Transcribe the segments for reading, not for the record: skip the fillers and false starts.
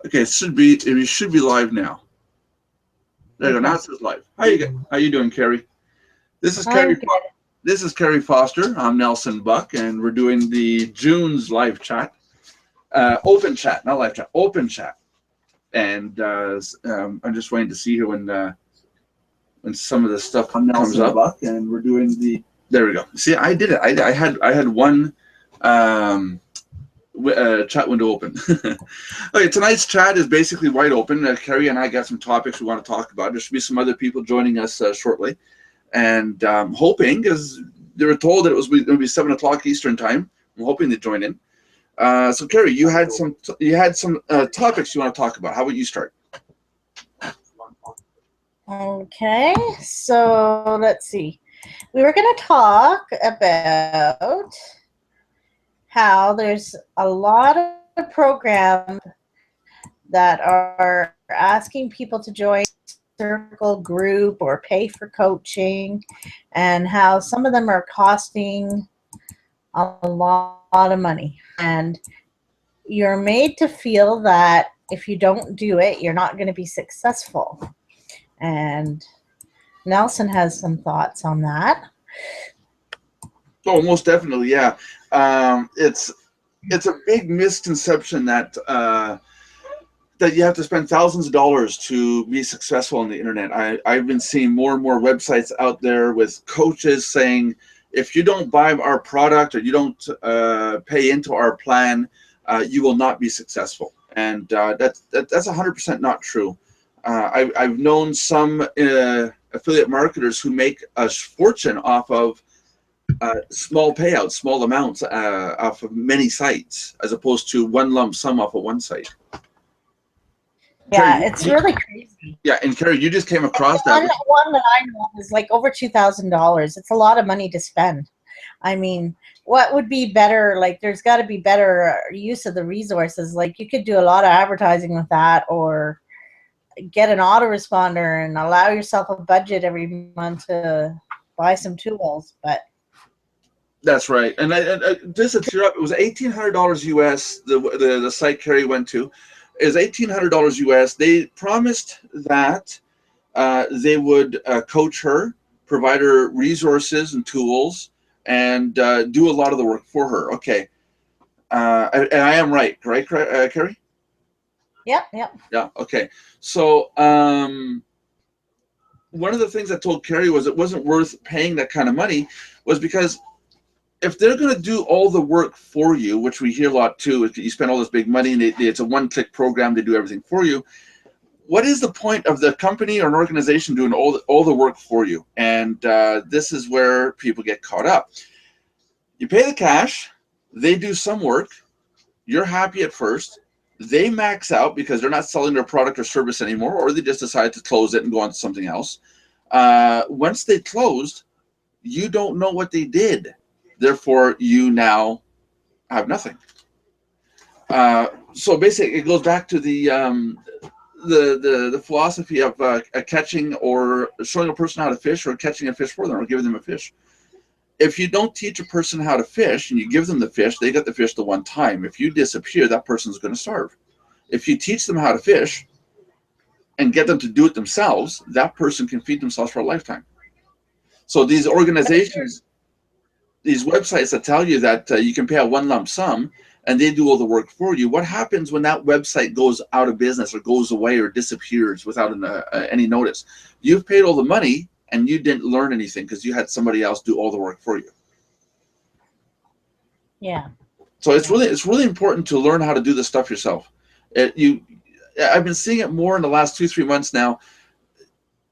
Okay, it should be live now. There you go. Now it says live. How you doing, Carrie? This is I'm Carrie. good. This is Carrie Foster. I'm Nelson Buck, and we're doing the June's live chat, open chat, not live chat, open chat. And I'm just waiting to see here when some of this stuff comes up. Buck, and we're doing the. There we go. See, I did it. I had one. Chat window open. Okay, tonight's chat is basically wide open. Carrie and I got some topics we want to talk about. There should be some other people joining us shortly, and hoping, because they were told that it would be 7 o'clock Eastern time. I'm hoping they join in. So, Carrie, you had some topics you want to talk about. How about you start? Okay, so let's see. We were going to talk about how there's a lot of programs that are asking people to join a circle group or pay for coaching, and how some of them are costing a lot of money. And you're made to feel that if you don't do it, you're not going to be successful. And Nelson has some thoughts on that. Oh, most definitely, yeah. It's a big misconception that you have to spend thousands of dollars to be successful on the internet. I've been seeing more and more websites out there with coaches saying, if you don't buy our product or you don't pay into our plan, you will not be successful. And that's 100% not true. I've known some affiliate marketers who make a fortune off of small payouts, small amounts off of many sites, as opposed to one lump sum off of one site. Yeah, Carrie, it's really crazy. Yeah, and Carrie, you just came across that. One that I know is like over $2,000. It's a lot of money to spend. I mean, what would be better? Like, there's got to be better use of the resources. Like, you could do a lot of advertising with that, or get an autoresponder and allow yourself a budget every month to buy some tools. But that's right. And just to clear up, it was $1,800 US. The site Carrie went to is $1,800 US. They promised that they would coach her, provide her resources and tools, and do a lot of the work for her. Okay, and I am right, Carrie? Yep. Yeah. Okay. So one of the things I told Carrie was it wasn't worth paying that kind of money, was because if they're going to do all the work for you, which we hear a lot too, if you spend all this big money and it's a one-click program to do everything for you, what is the point of the company or an organization doing all the work for you? And this is where people get caught up. You pay the cash, they do some work, you're happy at first, they max out because they're not selling their product or service anymore, or they just decide to close it and go on to something else. Once they closed, you don't know what they did. Therefore, you now have nothing. So basically, it goes back to the philosophy of catching or showing a person how to fish, or catching a fish for them, or giving them a fish. If you don't teach a person how to fish and you give them the fish, they get the fish the one time. If you disappear, that person's going to starve. If you teach them how to fish and get them to do it themselves, that person can feed themselves for a lifetime. So these organizations, these websites that tell you that you can pay a one lump sum and they do all the work for you, what happens when that website goes out of business or goes away or disappears without any notice? You've paid all the money and you didn't learn anything because you had somebody else do all the work for you. Yeah. So it's really important to learn how to do this stuff yourself. I've been seeing it more in the last 2-3 months now.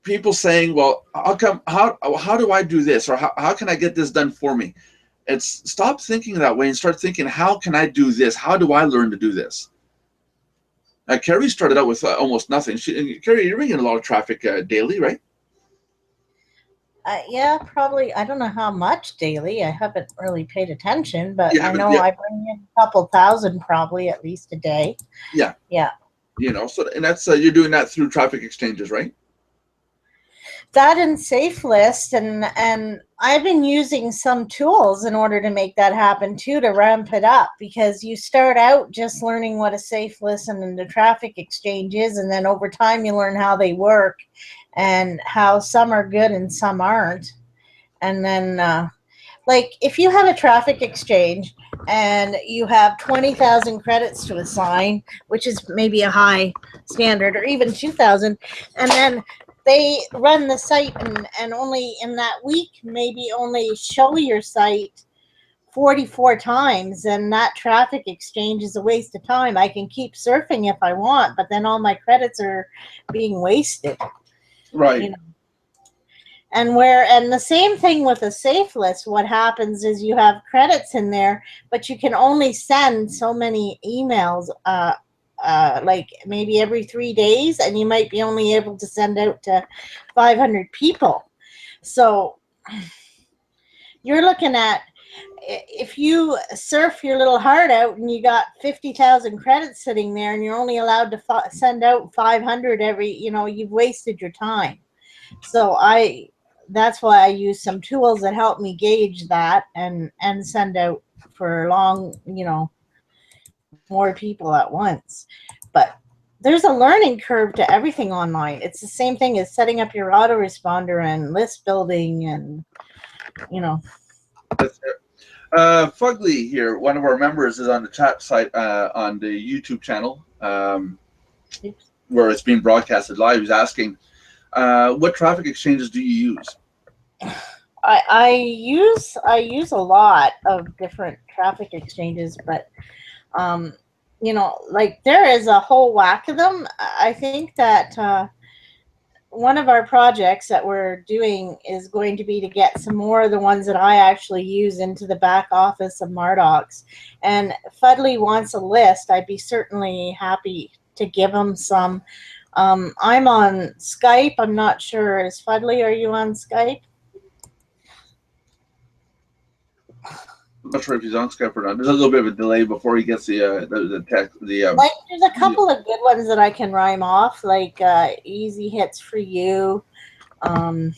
People saying, well, how do I do this? Or how can I get this done for me? It's stop thinking that way and start thinking, how can I do this? How do I learn to do this? Carrie started out with almost nothing. Carrie, you're bringing a lot of traffic daily, right? Yeah, probably. I don't know how much daily. I haven't really paid attention, but I know I bring in a couple thousand probably at least a day. Yeah. So and that's you're doing that through traffic exchanges, right? that and safe list, and I've been using some tools in order to make that happen too, to ramp it up, because you start out just learning what a safe list and the traffic exchange is, and then over time you learn how they work and how some are good and some aren't. And then like if you have a traffic exchange and you have 20,000 credits to assign, which is maybe a high standard, or even 2,000, and then they run the site, and only in that week maybe only show your site 44 times, and that traffic exchange is a waste of time. I can keep surfing if I want, but then all my credits are being wasted. Right. You know, and the same thing with a safe list. What happens is you have credits in there, but you can only send so many emails, like maybe every 3 days, and you might be only able to send out to 500 people. So you're looking at, if you surf your little heart out and you got 50,000 credits sitting there and you're only allowed to send out 500 every, you've wasted your time. So that's why I use some tools that help me gauge that, and send out for long, more people at once. But there's a learning curve to everything online. It's the same thing as setting up your autoresponder and list building, and That's it. Fugly here, one of our members, is on the chat site on the YouTube channel, where it's being broadcasted live. He's asking, what traffic exchanges do you use? I use a lot of different traffic exchanges, but like there is a whole whack of them. I think that one of our projects that we're doing is going to be to get some more of the ones that I actually use into the back office of Mardox. And Fudley wants a list. I'd be certainly happy to give him some. I'm on Skype. I'm not sure. Is Fudley, are you on Skype? I'm not sure if he's on Skype or not. There's a little bit of a delay before he gets the text. Like there's a couple of good ones that I can rhyme off, like easy hits for you. That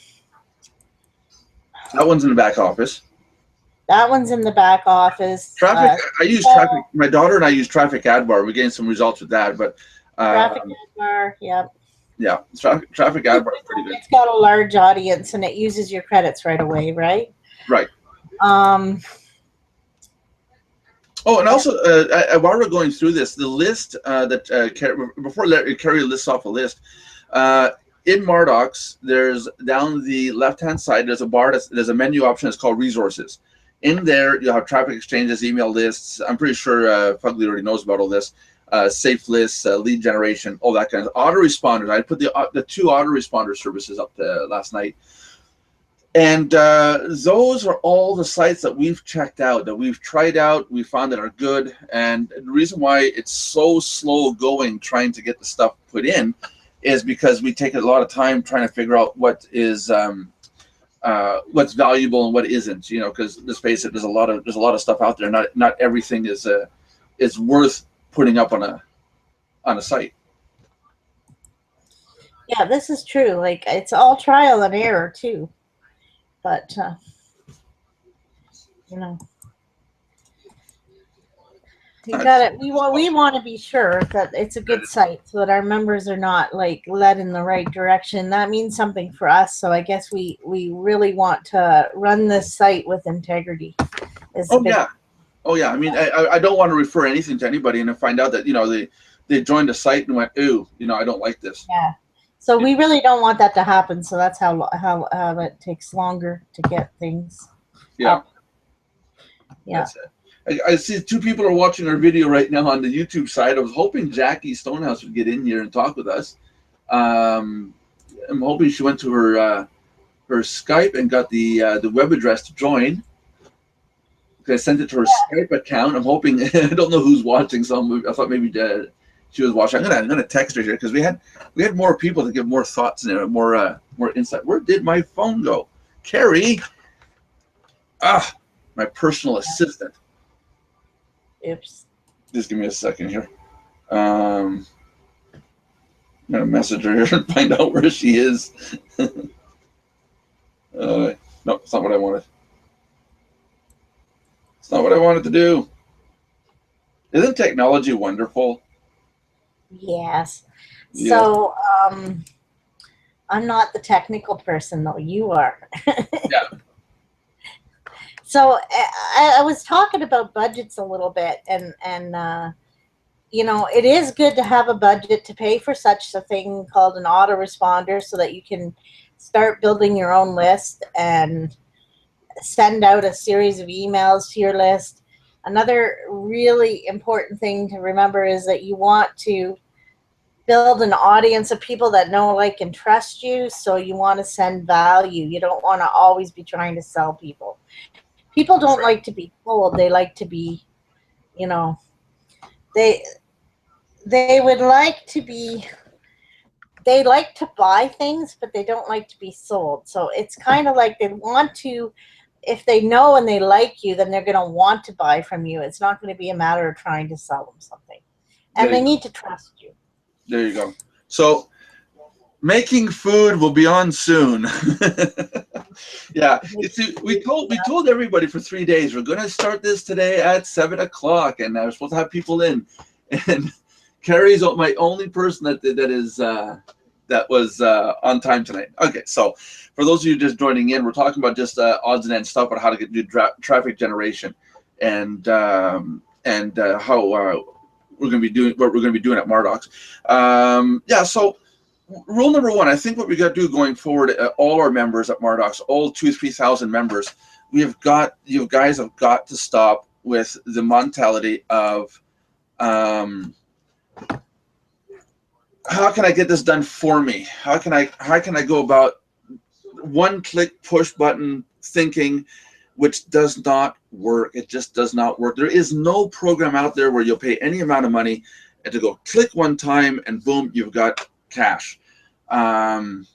one's in the back office. That one's in the back office. Traffic. I use traffic. My daughter and I use Traffic AdBar. We're getting some results with that, but Traffic AdBar, yep. Yeah, traffic AdBar is pretty good. It's got a large audience and it uses your credits right away, right? Right. Oh, and also, while we're going through this, the list before Carrie lists off a list, in Mardox, there's down the left-hand side, there's a bar, there's a menu option that's called Resources. In there, you have traffic exchanges, email lists. I'm pretty sure Fugly already knows about all this. Safe lists, lead generation, all that kind of autoresponders. I put the 2 autoresponder services up last night. And those are all the sites that we've checked out, that we've tried out, we found that are good. And the reason why it's so slow going trying to get the stuff put in is because we take a lot of time trying to figure out what is what's valuable and what isn't. Because let's face it, there's a lot of stuff out there. Not everything is worth putting up on a site. Yeah, this is true. Like it's all trial and error too. But you got it. We want to be sure that it's a good site, so that our members are not like led in the right direction. That means something for us. So I guess we really want to run this site with integrity. Yeah. I mean, I don't want to refer anything to anybody and then find out that they joined a site and went, ooh, I don't like this. Yeah. So we really don't want that to happen. So that's how it takes longer to get things. Yeah. Up. Yeah. That's it. I see 2 people are watching our video right now on the YouTube side. I was hoping Jackie Stonehouse would get in here and talk with us. I'm hoping she went to her Skype and got the web address to join. I sent it to her Skype account. I'm hoping. I don't know who's watching, so I thought maybe she was watching. I'm gonna text her here because we had more people to give more thoughts and more insight. Where did my phone go, Carrie? My personal assistant. Oops. Just give me a second here. I'm gonna message her here and find out where she is. No, it's not what I wanted. It's not what I wanted to do. Isn't technology wonderful? Yes. Yeah. So I'm not the technical person, though. You are. Yeah. So I was talking about budgets a little bit, and it is good to have a budget to pay for such a thing called an autoresponder, so that you can start building your own list and send out a series of emails to your list. Another really important thing to remember is that you want to build an audience of people that know, like, and trust you. So you want to send value. You don't want to always be trying to sell people. People don't like to be told. They like to be, you know, they they would like to be they like to buy things, but they don't like to be sold. So it's kind of like they want to, if they know and they like you, then they're going to want to buy from you. It's not going to be a matter of trying to sell them something. There And you they go. need to trust you. There you go. So making food will be on soon. Yeah. You see, we told everybody for 3 days we're going to start this today at 7 o'clock, and I was supposed to have people in. And Carrie's my only person that was on time tonight. Okay, so for those of you just joining in, we're talking about just odds and ends stuff on how to do traffic generation, and how we're going to be doing what we're going to be doing at Mardox. Yeah, so rule number one, I think what we got to do going forward, all our members at Mardox, all 2,000-3,000 members, you guys have got to stop with the mentality of how can I get this done for me? How can I go about one click push button thinking, which does not work. It just does not work. There is no program out there where you'll pay any amount of money and to go click one time and boom, you've got cash. Um,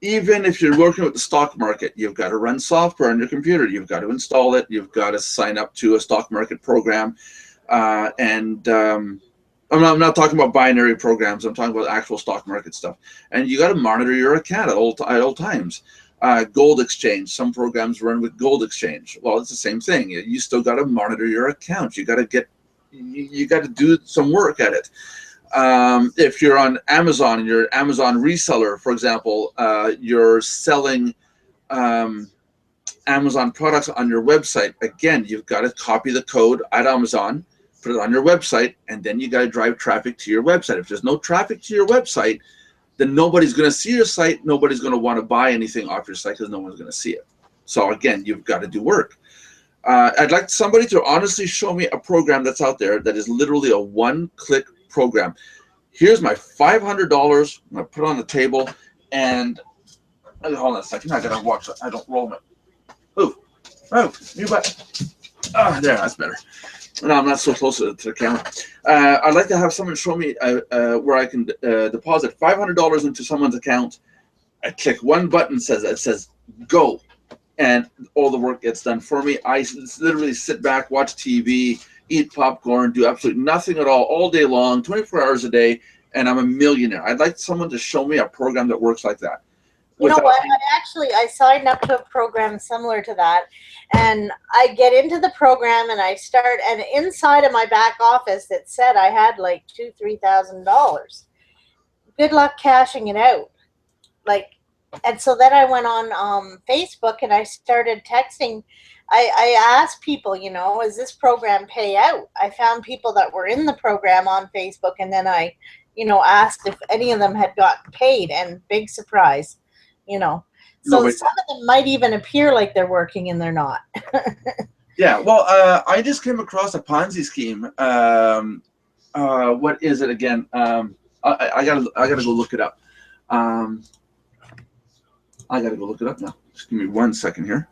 Even if you're working with the stock market, you've got to run software on your computer. You've got to install it. You've got to sign up to a stock market program. And I'm not talking about binary programs. I'm talking about actual stock market stuff. And you got to monitor your account at all times. Gold exchange. Some programs run with gold exchange. Well, it's the same thing. You still got to monitor your account. You got to do some work at it. If you're on Amazon and you're an Amazon reseller, for example, you're selling Amazon products on your website. Again, you've got to copy the code at Amazon, put it on your website, and then you got to drive traffic to your website. If there's no traffic to your website, then nobody's going to see your site. Nobody's going to want to buy anything off your site because no one's going to see it. So again, you've got to do work. I'd like somebody to honestly show me a program that's out there that is literally a one-click program. Here's my $500. I'm going to put it on the table, and hold on a second. I got to watch it. I don't roll it. Oh, you bet. Ah, there, that's better. No, I'm not so close to the camera. I'd like to have someone show me where I can deposit $500 into someone's account. I click one button, it says go, and all the work gets done for me. I literally sit back, watch TV, eat popcorn, do absolutely nothing at all day long, 24 hours a day, and I'm a millionaire. I'd like someone to show me a program that works like that. You know what? I signed up to a program similar to that, and I get into the program and I start, and inside of my back office it said I had like $2,000-3,000. Good luck cashing it out. Like, and so then I went on Facebook and I started texting. I asked people, is this program pay out? I found people that were in the program on Facebook, and then I, asked if any of them had gotten paid, and big surprise. So No, some of them might even appear like they're working and they're not. yeah, well, I just came across a Ponzi scheme. What is it again? I gotta go look it up. I gotta go look it up now. Just give me 1 second here.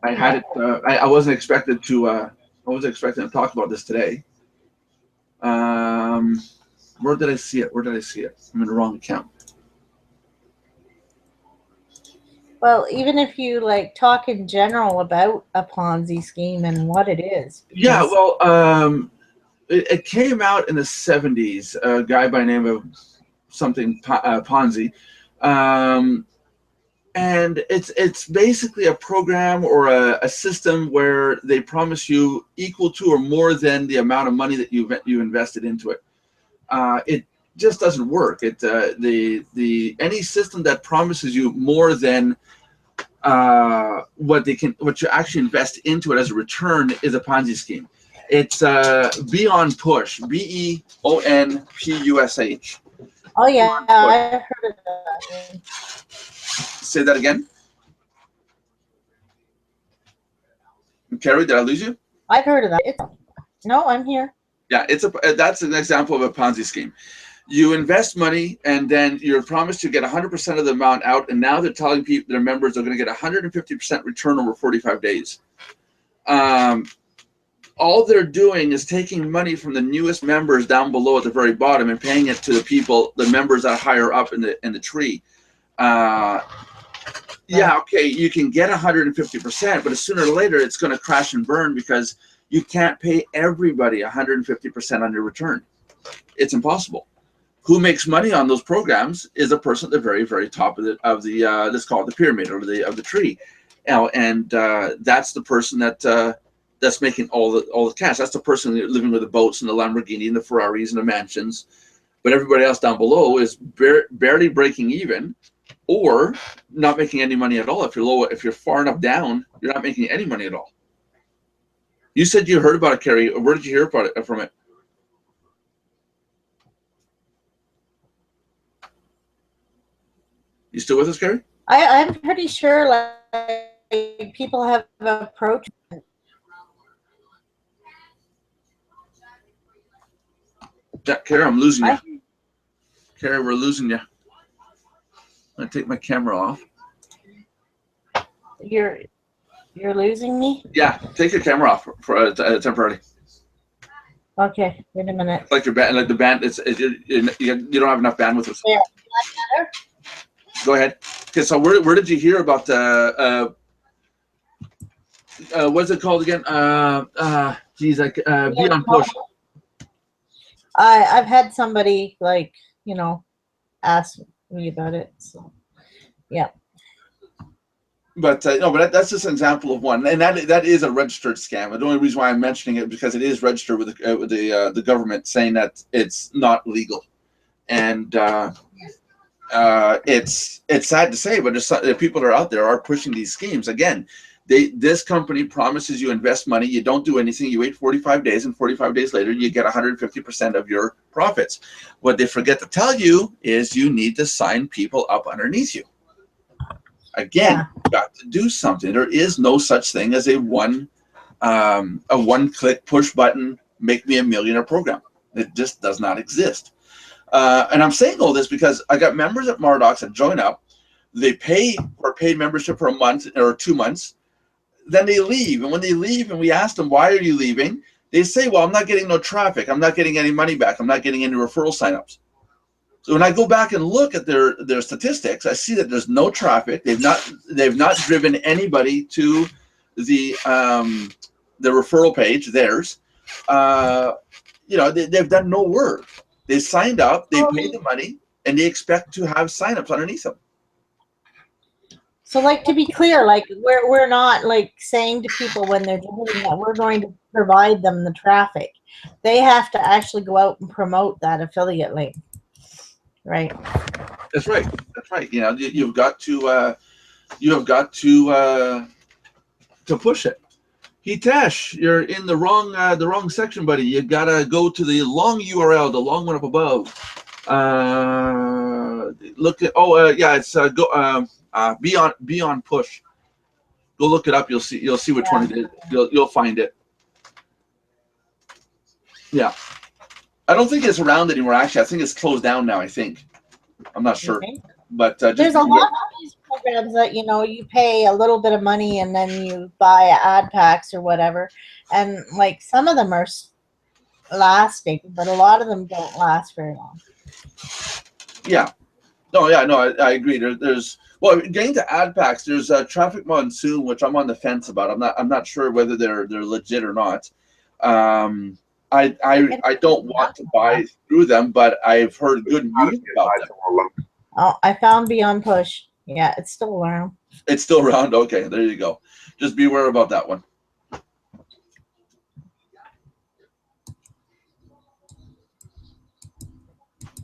I had it. I wasn't expected to. I wasn't expecting to talk about this today. Where did I see it? I'm in the wrong account. Well, even if you talk in general about a Ponzi scheme and what it is. Yeah, well, it came out in the 70s. A guy by the name of something Ponzi, and And it's basically a program or a system where they promise you equal to or more than the amount of money that you invested into it. It just doesn't work. The any system that promises you more than what you actually invest into it as a return is a Ponzi scheme. It's Beyond Push, BEONPUSH. Oh yeah, I've heard of that. Say that again. Carrie, did I lose you? I've heard of that. No, I'm here. Yeah, that's an example of a Ponzi scheme. You invest money and then you're promised to get 100% of the amount out, and now they're telling people, their members, are going to get 150% return over 45 days. All they're doing is taking money from the newest members down below at the very bottom and paying it to the members that are higher up in the tree. Yeah, okay, you can get 150%, but sooner or later it's going to crash and burn because you can't pay everybody 150% on your return. It's impossible. Who makes money on those programs is a person at the very, very top of the let's call it the pyramid or of the tree, and that's the person that's making all the cash. That's the person living with the boats and the Lamborghini and the Ferraris and the mansions, but everybody else down below is barely breaking even, or not making any money at all. If you're far enough down, you're not making any money at all. You said you heard about it, Carrie. Where did you hear about it from? You still with us, Carrie? I'm pretty sure like people have approached. Yeah, Carrie, I'm losing you. Carrie, we're losing you. I'm gonna take my camera off. You're losing me? Yeah, take your camera off for temporarily. Okay, wait a minute. Like your band, like the band, you don't have enough bandwidth. Yeah, better? Go ahead. Okay, so where did you hear about what's it called again? Geez, like Beyond Push. I've had somebody like ask me about it. So yeah. But no, but that's just an example of one, and that is a registered scam. The only reason why I'm mentioning it is because it is registered with the government, saying that it's not legal, and it's sad to say, but the people that are out there are pushing these schemes. Again, this company promises you invest money, you don't do anything, you wait 45 days, and 45 days later you get 150% of your profits. What they forget to tell you is you need to sign people up underneath you. Again, you've got to do something. There is no such thing as a one-click push button, make me a millionaire program. It just does not exist. And I'm saying all this because I got members at Mardox that join up. They pay for paid membership for a month or 2 months. Then they leave. And when they leave and we ask them, why are you leaving? They say, well, I'm not getting no traffic. I'm not getting any money back. I'm not getting any referral signups. So when I go back and look at their statistics, I see that there's no traffic. They've not driven anybody to the referral page, theirs. They've done no work. They signed up, they paid the money, and they expect to have signups underneath them. So, like, to be clear, like we're not like saying to people when they're doing that we're going to provide them the traffic. They have to actually go out and promote that affiliate link. Right. That's right. That's right. You've got to push it. Hitesh, you're in the wrong section, buddy. You gotta go to the long URL, the long one up above. Look at it's Beyond Push. Go look it up. You'll see which one it is. You'll find it. Yeah. I don't think it's around anymore. Actually, I think it's closed down now. I think. I'm not sure, but there's a lot of these programs that you pay a little bit of money and then you buy ad packs or whatever, and like some of them are lasting, but a lot of them don't last very long. Yeah. No. I agree. There's getting to ad packs. There's Traffic Monsoon, which I'm on the fence about. I'm not sure whether they're legit or not. I don't want to buy through them, but I've heard good news about them. Oh, I found Beyond Push. Yeah, it's still around. It's still around. Okay, there you go. Just beware about that one.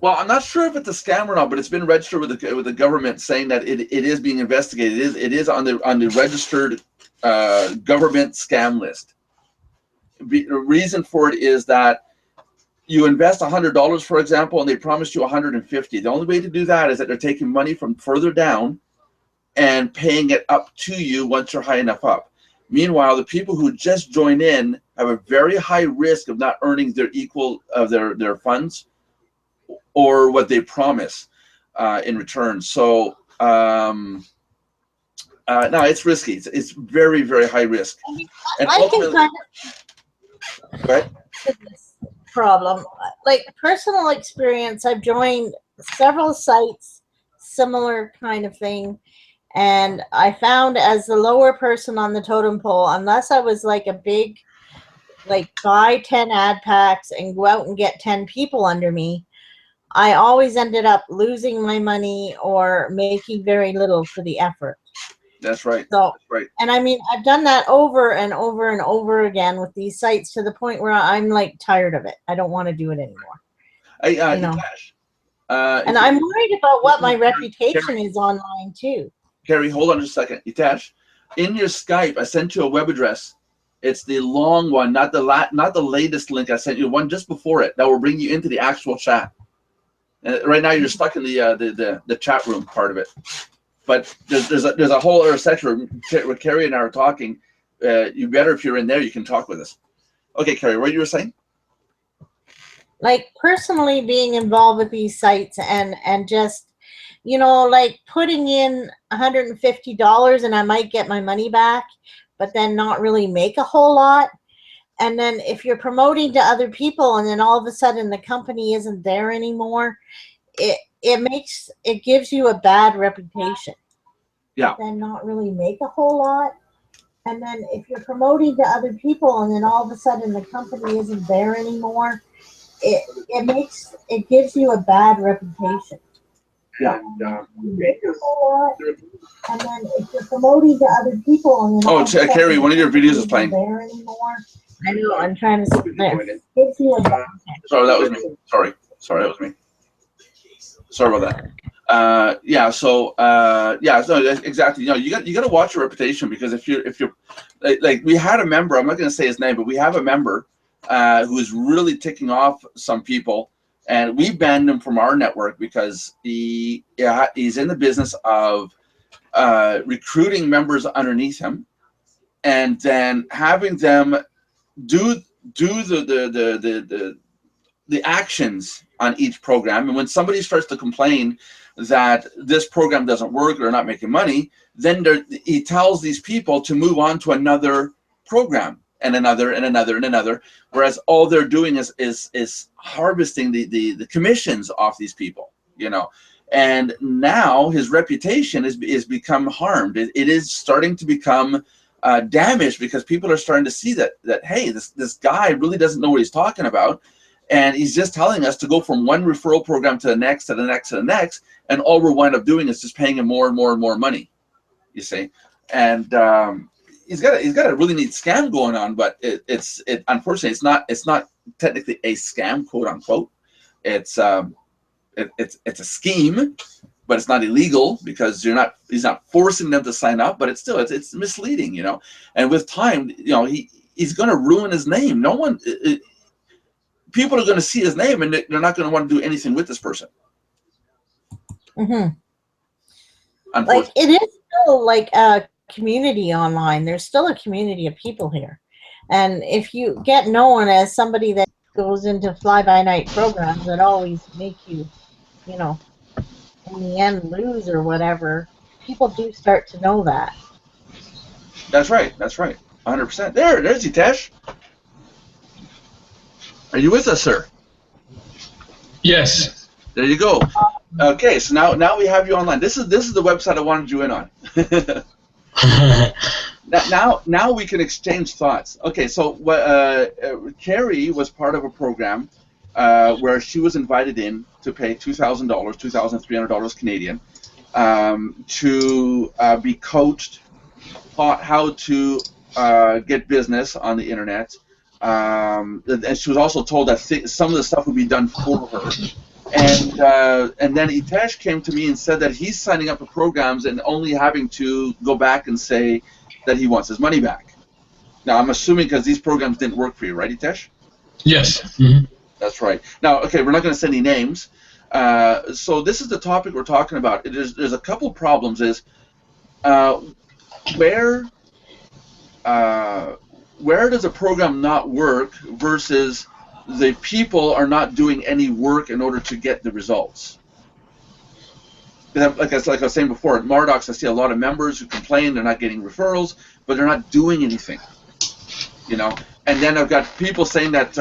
Well, I'm not sure if it's a scam or not, but it's been registered with the government, saying that it is being investigated. It is on the registered government scam list. The reason for it is that you invest $100, for example, and they promise you 150. The only way to do that is that they're taking money from further down and paying it up to you once you're high enough up. Meanwhile, the people who just join in have a very high risk of not earning their equal of their funds or what they promise in return. So no, it's risky. It's very, very high risk. And I can kind of go ahead. this problem. Like personal experience, I've joined several sites, similar kind of thing. And I found as the lower person on the totem pole, unless I was like a big, like buy 10 ad packs and go out and get 10 people under me, I always ended up losing my money or making very little for the effort. That's right. So, That's right. and I mean, I've done that over and over and over again with these sites to the point where I'm like tired of it. I don't want to do it anymore. Hey, you know. Tash, And I'm worried about what my reputation is online too. Carrie, hold on just a second. Itash, in your Skype, I sent you a web address. It's the long one, not the latest link. I sent you one just before it that will bring you into the actual chat. Right now, you're stuck in the chat room part of it. But there's a whole other section where Carrie and I are talking. You better, if you're in there, you can talk with us. Okay, Carrie, what you were saying? Like personally being involved with these sites and just, you know, like putting in $150 and I might get my money back, but then not really make a whole lot. And then if you're promoting to other people and then all of a sudden the company isn't there anymore, it gives you a bad reputation. Yeah. Then not really make a whole lot. And then if you're promoting to other people and then all of a sudden the company isn't there anymore, it gives you a bad reputation. Yeah. Make a whole lot. And then if you're promoting to other people and then all of a sudden Carrie, one of your videos is playing. There anymore. I know, I'm trying to see there. Gives you a bad Sorry, that was me. Sorry, that was me. Sorry about that. Yeah. So exactly. You know, you got to watch your reputation, because if you're like we had a member. I'm not going to say his name, but we have a member who is really ticking off some people, and we banned him from our network because he's in the business of recruiting members underneath him, and then having them do the actions on each program. And when somebody starts to complain that this program doesn't work or not making money, then he tells these people to move on to another program and another and another and another, whereas all they're doing is harvesting the commissions off these people, you know. And now his reputation is become harmed. It is starting to become damaged, because people are starting to see that hey, this guy really doesn't know what he's talking about, and he's just telling us to go from one referral program to the next, to the next, to the next, and all we're wind up doing is just paying him more and more and more money, you see. And he's got a really neat scam going on, but it's unfortunately it's not technically a scam, quote unquote. It's a scheme, but it's not illegal, because he's not forcing them to sign up, but it's misleading, you know. And with time, you know, he's going to ruin his name. People are going to see his name, and they're not going to want to do anything with this person. Mm-hmm. Like it is still like a community online. There's still a community of people here, and if you get known as somebody that goes into fly-by-night programs that always make you, you know, in the end lose or whatever, people do start to know that. That's right. 100%. There's Hitesh. Are you with us, sir? Yes. There you go. Okay, so now we have you online. This is the website I wanted you in on. now we can exchange thoughts. Okay, so Carrie was part of a program where she was invited in to pay $2,000, $2,300 Canadian, to be coached, taught how to get business on the internet. And she was also told that some of the stuff would be done for her. And then Hitesh came to me and said that he's signing up for programs and only having to go back and say that he wants his money back. Now, I'm assuming because these programs didn't work for you, right, Hitesh? Yes. Mm-hmm. That's right. Now, okay, we're not going to say any names. So this is the topic we're talking about. There's a couple problems. Where does a program not work versus the people are not doing any work in order to get the results? Like I was saying before, at Mardox, I see a lot of members who complain they're not getting referrals, but they're not doing anything. You know, and then I've got people saying that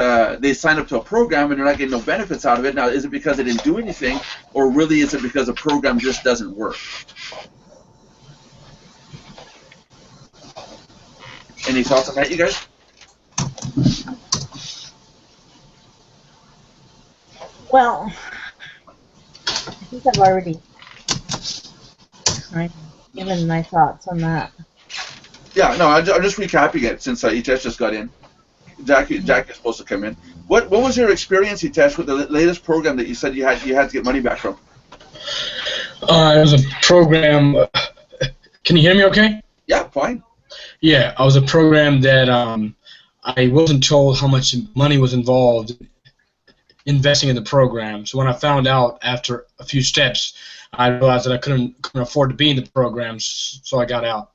they signed up to a program and they're not getting no benefits out of it. Now, is it because they didn't do anything, or really is it because the program just doesn't work? Any thoughts on that, you guys? Well, I think I've already given my thoughts on that. Yeah, no, I'm just recapping it since Hitesh just got in. Jack is supposed to come in. What was your experience, Hitesh, with the latest program that you said you had to get money back from? It was a program. Can you hear me okay? Yeah, fine. Yeah, I was a program that I wasn't told how much money was involved investing in the program. So when I found out after a few steps, I realized that I couldn't afford to be in the program, so I got out.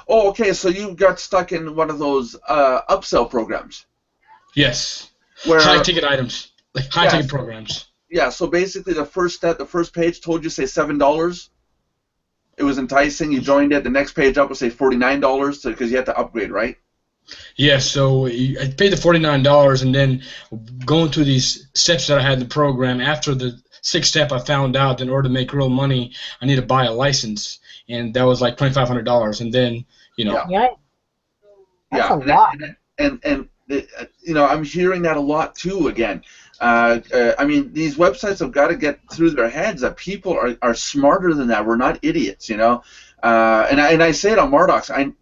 Oh, okay, so you got stuck in one of those upsell programs. Yes. Where high-ticket items, like high-ticket programs. Yeah, so basically the first page told you, say, $7. It was enticing. You joined it. The next page up would say $49 because you had to upgrade, right? Yeah, so I paid the $49, and then going through these steps that I had in the program, after the sixth step, I found out that in order to make real money, I need to buy a license, and that was like $2,500. And then, you know. Yeah. That's a lot. And you know, I'm hearing that a lot too. Again, I mean, these websites have got to get through their heads that people are smarter than that. We're not idiots, you know. And I say it on Mardox.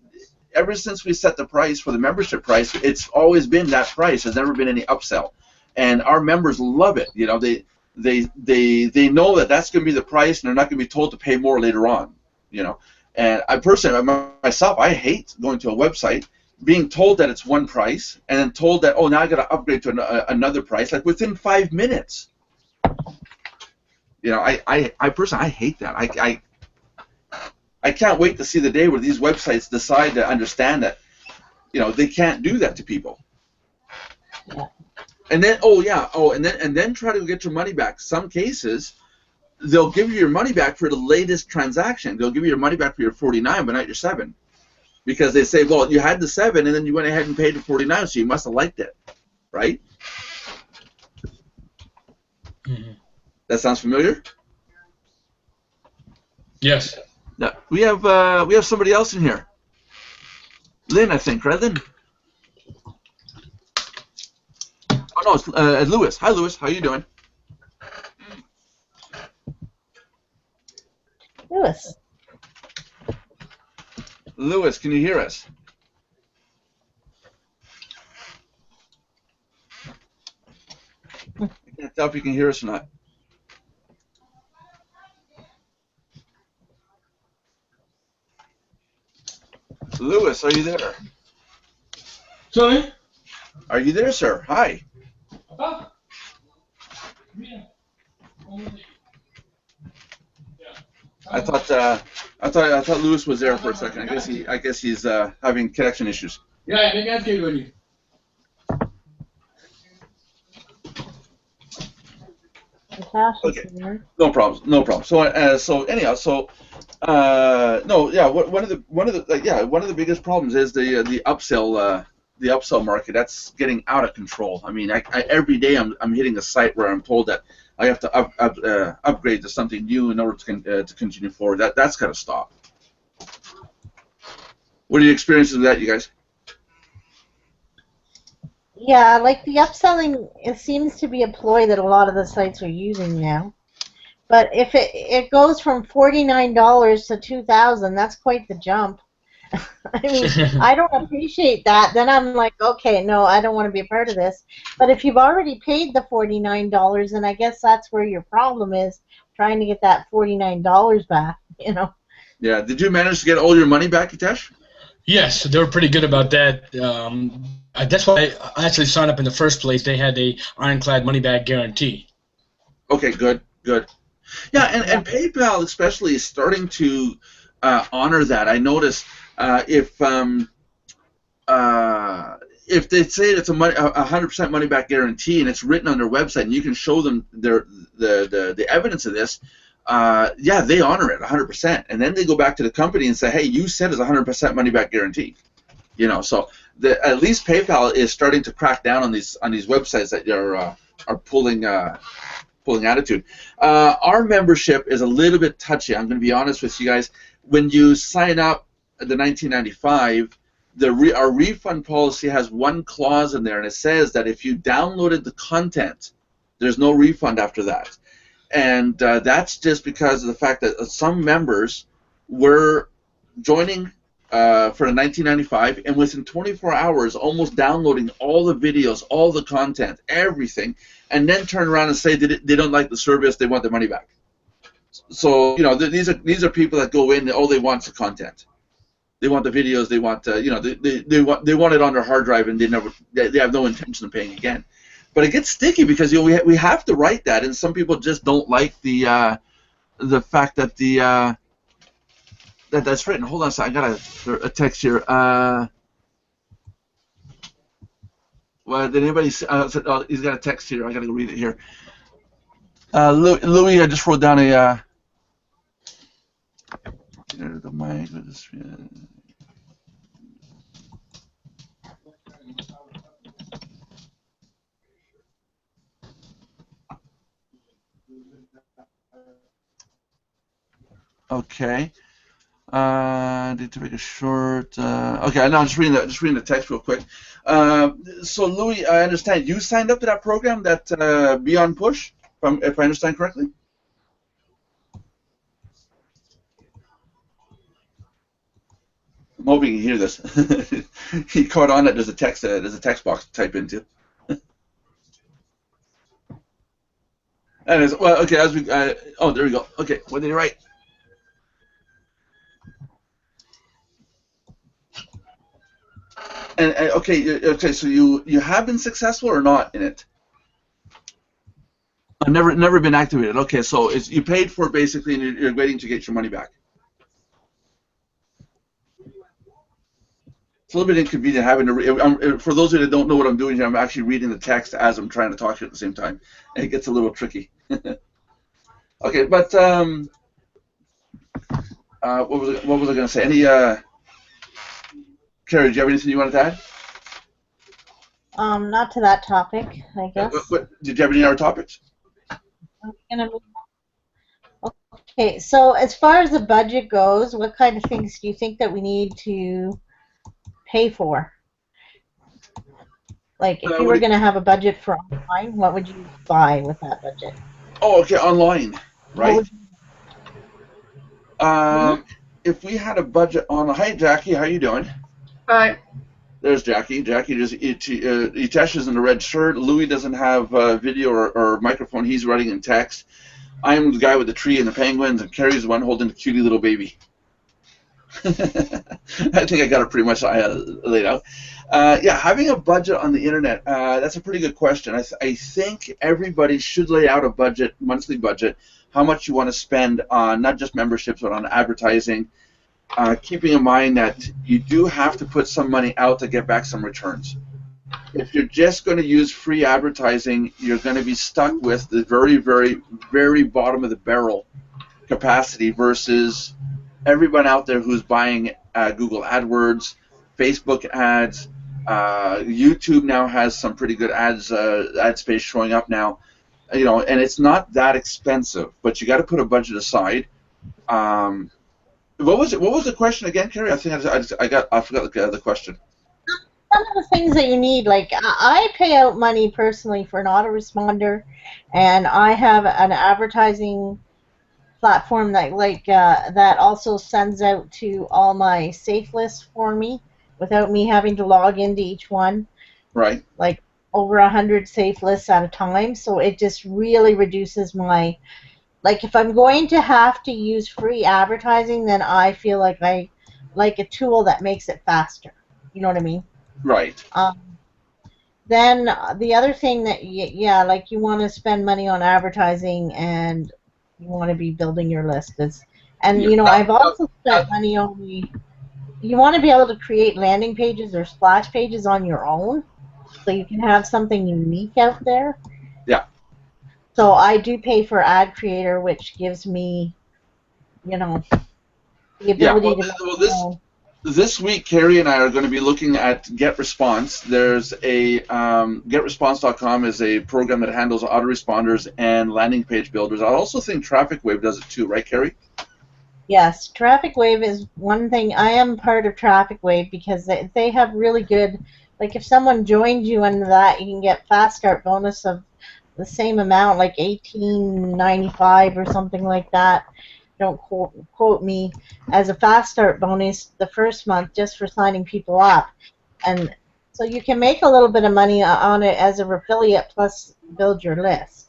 Ever since we set the price for the membership price, it's always been that price. There's never been any upsell, and our members love it. You know, they know that that's going to be the price, and they're not going to be told to pay more later on. You know, and I personally, myself, I hate going to a website, being told that it's one price, and then told that, oh, now I got to upgrade to another price, like within 5 minutes. You know, I personally, I hate that. I can't wait to see the day where these websites decide to understand that, you know, they can't do that to people. Yeah. And then, and then try to get your money back. Some cases, they'll give you your money back for the latest transaction. They'll give you your money back for your 49, but not your 7. Because they say, well, you had the 7, and then you went ahead and paid the 49, so you must have liked it, right? Mm-hmm. That sounds familiar? Yes. No, we have somebody else in here. Lynn, I think, right, Lynn? Oh no, it's Lewis. Hi, Lewis. How you doing? Lewis, can you hear us? I can't tell if you can hear us or not. Lewis, are you there? Sorry? Are you there, sir? Hi. I thought Lewis was there for a second. I guess he's having connection issues. Yeah, they can't get you. Okay. No problem. So anyhow, one of the biggest problems is the upsell market. That's getting out of control. I mean, every day I'm hitting a site where I'm told that I have to upgrade to something new in order to continue forward. That's got to stop. What are your experiences with that, you guys? Yeah, like the upselling, it seems to be a ploy that a lot of the sites are using now, But if it goes from $49 to $2,000, that's quite the jump. I mean, I don't appreciate that. Then I'm like, okay, no, I don't want to be a part of this. But if you've already paid the $49, then I guess that's where your problem is, trying to get that $49 back, you know. Yeah. Did you manage to get all your money back, Hitesh? Yes, they were pretty good about that. That's why I actually signed up in the first place. They had a ironclad money back guarantee. Okay, good, good. Yeah, and PayPal especially is starting to honor that. I noticed if they say it's a 100% money back guarantee and it's written on their website and you can show them the evidence of this, yeah, they honor it 100%, and then they go back to the company and say, hey, you said it's a 100% money back guarantee. You know, so at least PayPal is starting to crack down on these websites that are pulling attitude. Our membership is a little bit touchy. I'm going to be honest with you guys. When you sign up the 1995, our refund policy has one clause in there, and it says that if you downloaded the content, there's no refund after that. And that's just because of the fact that some members were joining for the 1995, and within 24 hours, almost downloading all the videos, all the content, everything, and then turn around and say they don't like the service, they want their money back. So you know, these are people that go in, and all they want is the content. They want the videos, they want you know, they want it on their hard drive, and they have no intention of paying again. But it gets sticky because you know, we have to write that, and some people just don't like the fact that that's written. Hold on a second, I got a text here. Well, did anybody see? Oh, he's got a text here. I got to go read it here. Louis, I just wrote down a. The mic. Okay. Need to make a short. Okay, I'm just reading the text real quick. So Louis, I understand you signed up to that program, that Beyond Push, if I understand correctly. I'm hoping you hear this. He caught on that there's a text box to type into. And well, okay, as we oh, there we go. Okay, what did he write? And okay, so you have been successful or not in it? I've never been activated. Okay, so you paid for it basically, and you're waiting to get your money back. It's a little bit inconvenient having to read. For those of you that don't know what I'm doing here, I'm actually reading the text as I'm trying to talk to you at the same time, and it gets a little tricky. Okay, but what was I going to say? Any Carrie, do you have anything you wanted to add? Not to that topic, I guess. Did you have any other topics? Okay, so as far as the budget goes, what kind of things do you think that we need to pay for? Like, if you were going to have a budget for online, what would you buy with that budget? Oh, okay, online, right? If we had a budget on, hi Jackie, how you doing? Hi. There's Jackie. Jackie just Hitesh is in the red shirt. Louis doesn't have video or microphone. He's writing in text. I'm the guy with the tree and the penguins, and Carrie's the one holding the cutie little baby. I think I got it pretty much laid out. Yeah, having a budget on the internet, that's a pretty good question. I think everybody should lay out a budget, monthly budget, how much you want to spend on not just memberships, but on advertising, keeping in mind that you do have to put some money out to get back some returns. If you're just going to use free advertising, you're going to be stuck with the very, very, very bottom of the barrel capacity versus everyone out there who's buying Google AdWords, Facebook ads. YouTube now has some pretty good ads, ad space showing up now. You know, and it's not that expensive, but you got to put a budget aside. What was it? What was the question again, Carrie? I think I forgot the question. Some of the things that you need, like I pay out money personally for an autoresponder, and I have an advertising platform that also sends out to all my safe lists for me without me having to log into each one. Right. Like over 100 safe lists at a time, so it just really reduces my, like, if I'm going to have to use free advertising, then I feel like I like a tool that makes it faster. You know what I mean? Right. Then the other thing that yeah, like you want to spend money on advertising and you want to be building your list and Yeah. I've also spent money on you want to be able to create landing pages or splash pages on your own so you can have something unique out there. Yeah. So I do pay for Ad Creator, which gives me, the Yeah. ability Well, to make well, my this own. this week, Carrie and I are going to be looking at Get Response. There's a GetResponse.com is a program that handles autoresponders and landing page builders. I also think Traffic Wave does it too, right, Carrie? Yes, Traffic Wave is one thing. I am part of Traffic Wave because they have really good, like if someone joins you in that, you can get fast start bonus of the same amount, like 18.95 or something like that. Don't quote me, as a fast start bonus the first month just for signing people up, and so you can make a little bit of money on it as an affiliate plus build your list.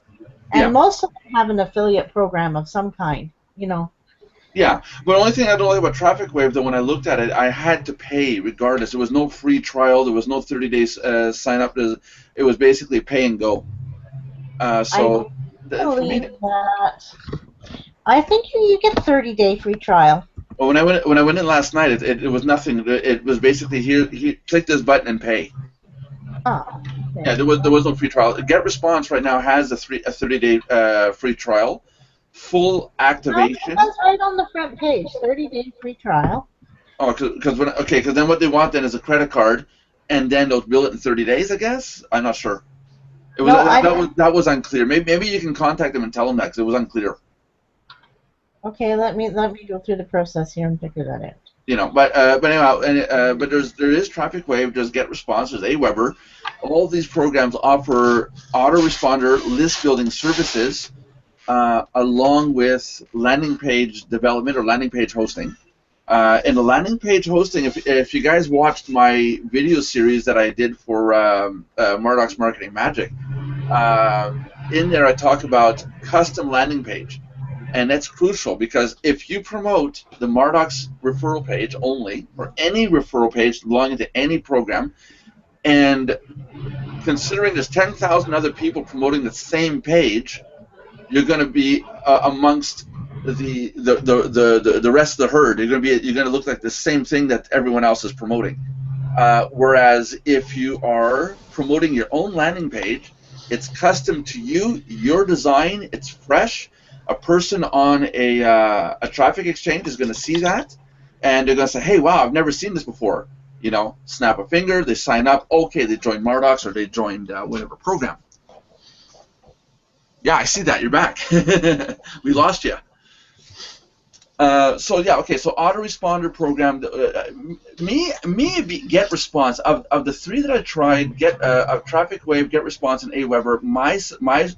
And Yeah. most of them have an affiliate program of some kind. Yeah, but the only thing I don't like about Traffic Wave, though, when I looked at it, I had to pay regardless. There was no free trial. There was no 30 days sign up. It was basically pay and go. I So for me, believe that. I think you get 30-day free trial. well, when I went in last night, it was nothing. It was basically here click this button and pay. Oh, Yeah, okay. there was no free trial. Get Response right now has a 30-day free trial, full No, it activation. says right on the front page, 30-day free trial. Oh, because then what they want then is a credit card, and then they'll bill it in 30 days. I guess I'm not sure. It was No, that was unclear. Maybe you can contact them and tell them that because it was unclear. okay. Let me go through the process here and figure that out. But anyhow, but there is Traffic Wave, there's Get Response, there's Aweber. All these programs offer autoresponder list building services, along with landing page development or landing page hosting. In the landing page hosting, if you guys watched my video series that I did for Mardox Marketing Magic, in there I talk about custom landing page. And that's crucial because if you promote the Mardox referral page only, or any referral page belonging to any program, and considering there's 10,000 other people promoting the same page, you're going to be amongst the rest of the herd. You're going to look like the same thing that everyone else is promoting. Whereas if you are promoting your own landing page, it's custom to you, your design, it's fresh. A person on a traffic exchange is going to see that, and they're going to say, hey, wow, I've never seen this before. Snap a finger, they sign up, okay, they joined Mardox or they joined whatever program. Yeah, I see that. You're back. We lost you. So autoresponder program. Get Response of the three that I tried, of Traffic Wave, Get Response, and Aweber. My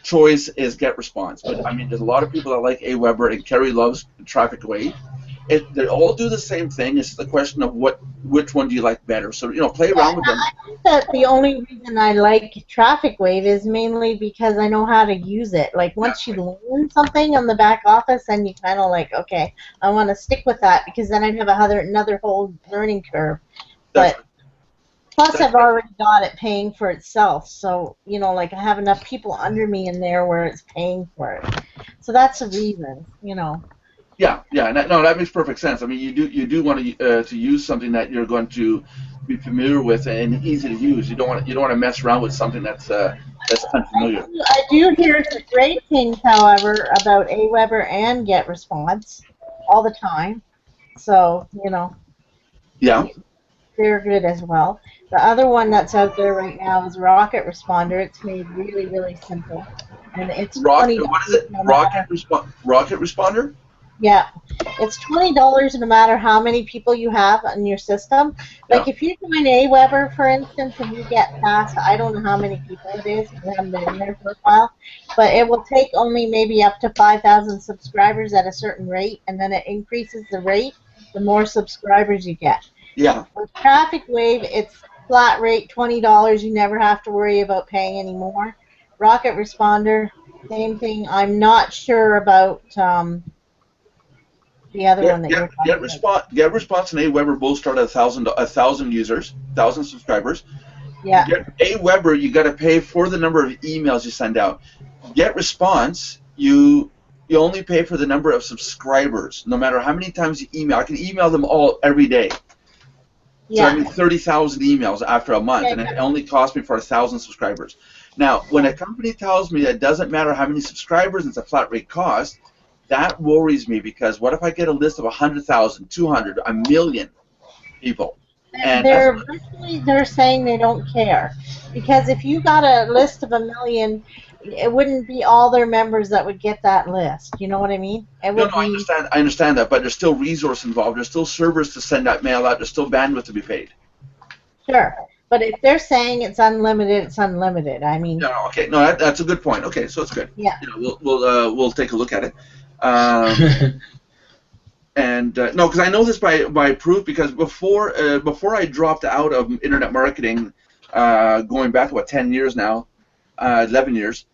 choice is Get Response, but I mean, there's a lot of people that like Aweber, and Kerry loves Traffic Wave. They all do the same thing. It's the question of which one do you like better. So play around with them. I think that the only reason I like Traffic Wave is mainly because I know how to use it. Like once you learn something on the back office, then you kind of like, okay, I want to stick with that because then I'd have another whole learning curve. But plus, I've already got it paying for itself, so like I have enough people under me in there where it's paying for it. So that's the reason. Yeah, no, that makes perfect sense. I mean, you do want to use something that you're going to be familiar with and easy to use. You don't want to mess around with something that's unfamiliar. I do hear some great things, however, about Aweber and Get Response all the time. So Yeah. they're good as well. The other one that's out there right now is Rocket Responder. It's made really, really simple, and it's $20. What is it? Rocket Responder? Yeah, it's $20 no matter how many people you have in your system. Like if you join Aweber, for instance, and you get past, I don't know how many people it is, you haven't been in there for a while, but it will take only maybe up to 5,000 subscribers at a certain rate, and then it increases the rate the more subscribers you get. Yeah. With Traffic Wave, it's flat rate, $20. You never have to worry about paying anymore. Rocket Responder, same thing. I'm not sure about the other one that you're talking about. GetResponse and Aweber both start at 1,000 users, 1,000 subscribers. Yeah. Aweber, you got to pay for the number of emails you send out. GetResponse, you only pay for the number of subscribers, no matter how many times you email. I can email them all every day. Yeah. So I mean 30,000 emails after a month, and it only cost me for 1,000 subscribers. Now, when a company tells me that it doesn't matter how many subscribers, it's a flat rate cost, that worries me, because what if I get a list of 100,000, 200, a million people? And they're saying they don't care, because if you got a list of 1 million, it wouldn't be all their members that would get that list. You know what I mean? I understand that, but there's still resource involved. There's still servers to send that mail out. There's still bandwidth to be paid. Sure, but if they're saying it's unlimited, it's unlimited. I mean. No, okay, no, that's a good point. Okay, so it's good. Yeah. We'll take a look at it. And no, because I know this by proof, because before I dropped out of internet marketing, going back about 10 years now, 11 years,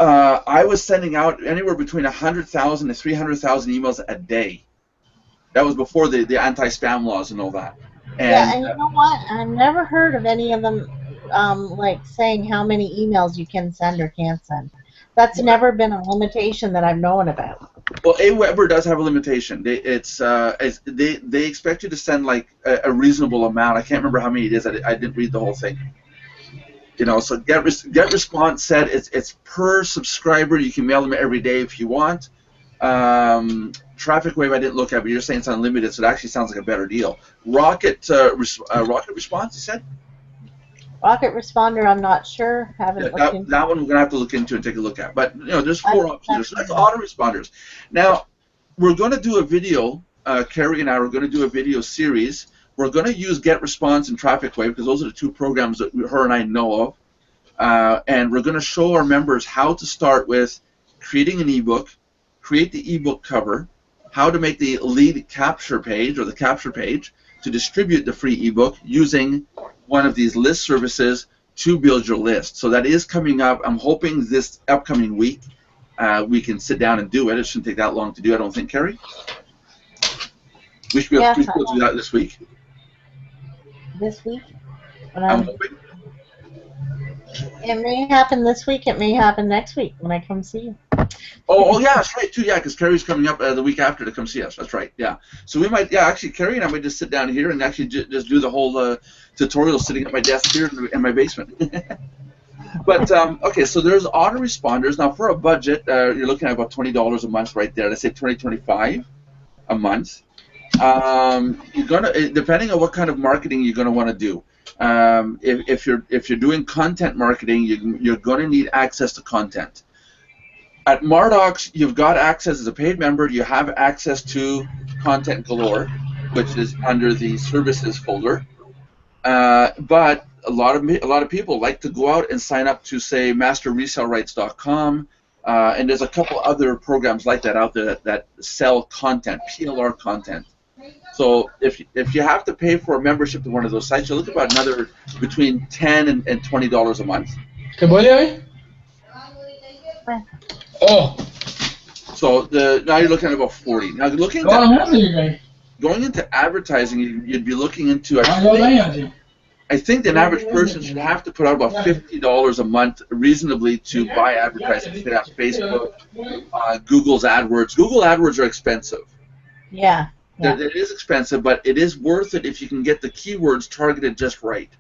I was sending out anywhere between 100,000 to 300,000 emails a day. That was before the anti-spam laws and all that. And you know what? I've never heard of any of them like saying how many emails you can send or can't send. That's never been a limitation that I've known about. Well, Aweber does have a limitation. They expect you to send like a reasonable amount. I can't remember how many it is. I didn't read the whole thing. You know, so GetResponse said it's per subscriber. You can mail them every day if you want. Traffic Wave I didn't look at, but you're saying it's unlimited, so it actually sounds like a better deal. Rocket Response, you said? Rocket Responder, I'm not sure. Haven't looked into. That one we're gonna have to look into and take a look at. But you know, there's 4 options. That's autoresponders. Now, we're gonna do a video. Carrie and I are gonna do a video series. We're gonna use GetResponse and Traffic Wave, because those are the 2 programs that her and I know of. And we're gonna show our members how to start with creating an ebook, create the ebook cover, how to make the lead capture page or the capture page to distribute the free ebook using one of these list services to build your list. So that is coming up. I'm hoping this upcoming week we can sit down and do it. It shouldn't take that long to do, I don't think, Carrie? We should be able to do that this week. This week? I'm hoping. It may happen this week. It may happen next week when I come see you. Oh yeah, that's right too. Yeah, because Carrie's coming up the week after to come see us. That's right. Yeah. So we might, actually, Carrie and I might just sit down here and actually just do the whole tutorial sitting at my desk here in my basement. But okay, so there's autoresponders. Now for a budget, you're looking at about $20 a month right there. Let's say $20-25 a month. You're gonna, depending on what kind of marketing you're gonna want to do. If you're doing content marketing, you're going to need access to content. At Mardox, you've got access as a paid member. You have access to Content Galore, which is under the services folder. But a lot of people like to go out and sign up to, say, MasterResaleRights.com, and there's a couple other programs like that out there that sell content, PLR content. So if you have to pay for a membership to one of those sites, you look about another between $10 and $20 a month. Oh. So now you're looking at about 40. Now looking going into advertising, you'd be looking into. I think an average person should have to put out about $50 a month reasonably to buy advertising. You can have Facebook, Google's AdWords. Google AdWords are expensive. Yeah. It is expensive, but it is worth it if you can get the keywords targeted just right.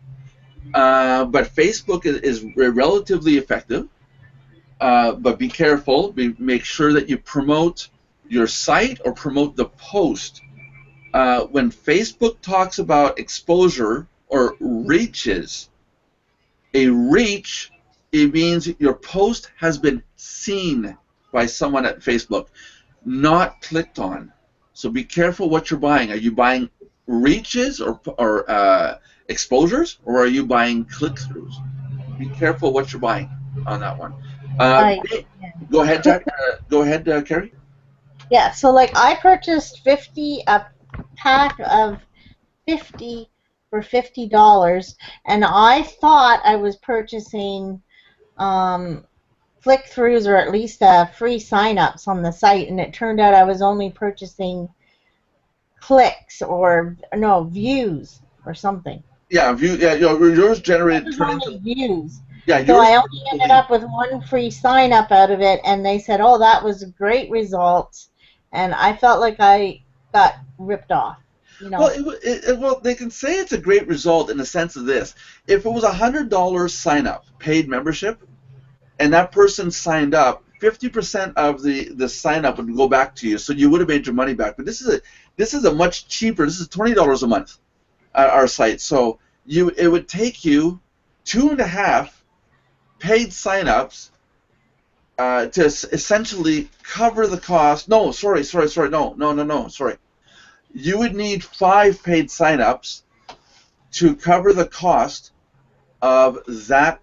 But Facebook is relatively effective. But be careful. Make sure that you promote your site or promote the post. When Facebook talks about exposure or reaches, a reach, it means your post has been seen by someone at Facebook, not clicked on. So be careful what you're buying. Are you buying reaches or exposures, or are you buying click-throughs? Be careful what you're buying on that one. Right. Go ahead, Jack. Go ahead, Carrie. Yeah. So like I purchased 50 a pack of 50 for $50, and I thought I was purchasing click-throughs or at least free sign-ups on the site, and it turned out I was only purchasing clicks or no views or something. Yeah, yours It generated was turned into only views. yeah So yours I turned only into ended lead. up with one free sign up out of it, and they said, "Oh, that was a great result," and I felt like I got ripped off. You Well, know. well, they can say it's a great result in the sense of this: if it was $100 sign up, paid membership, and that person signed up, 50% of the sign up would go back to you, so you would have made your money back. But this is a much cheaper. This is $20 a month at our site. So it would take you 2.5 paid signups to essentially cover the cost. No, sorry. No. Sorry. You would need 5 paid signups to cover the cost of that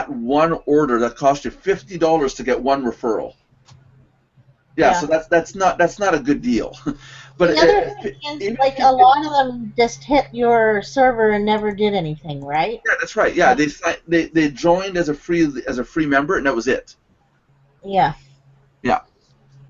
one order that cost you $50 to get one referral. Yeah, Yeah. so that's not a good deal. But The other thing is, even if like, you a lot of them just hit your server and never did anything, right? yeah, that's right. Yeah, they joined as a free member, and that was it. Yeah. Yeah.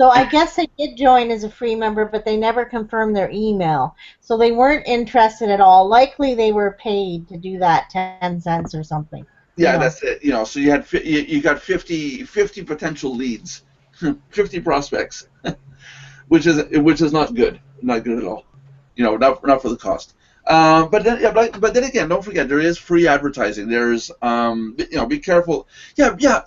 So I guess they did join as a free member, but they never confirmed their email. So they weren't interested at all. Likely they were paid to do that 10 cents or something. You Yeah, know. that's it. So you got 50 potential leads, 50 prospects, which is not good at all. Not for the cost. But then again, don't forget there is free advertising. There's be careful. Yeah,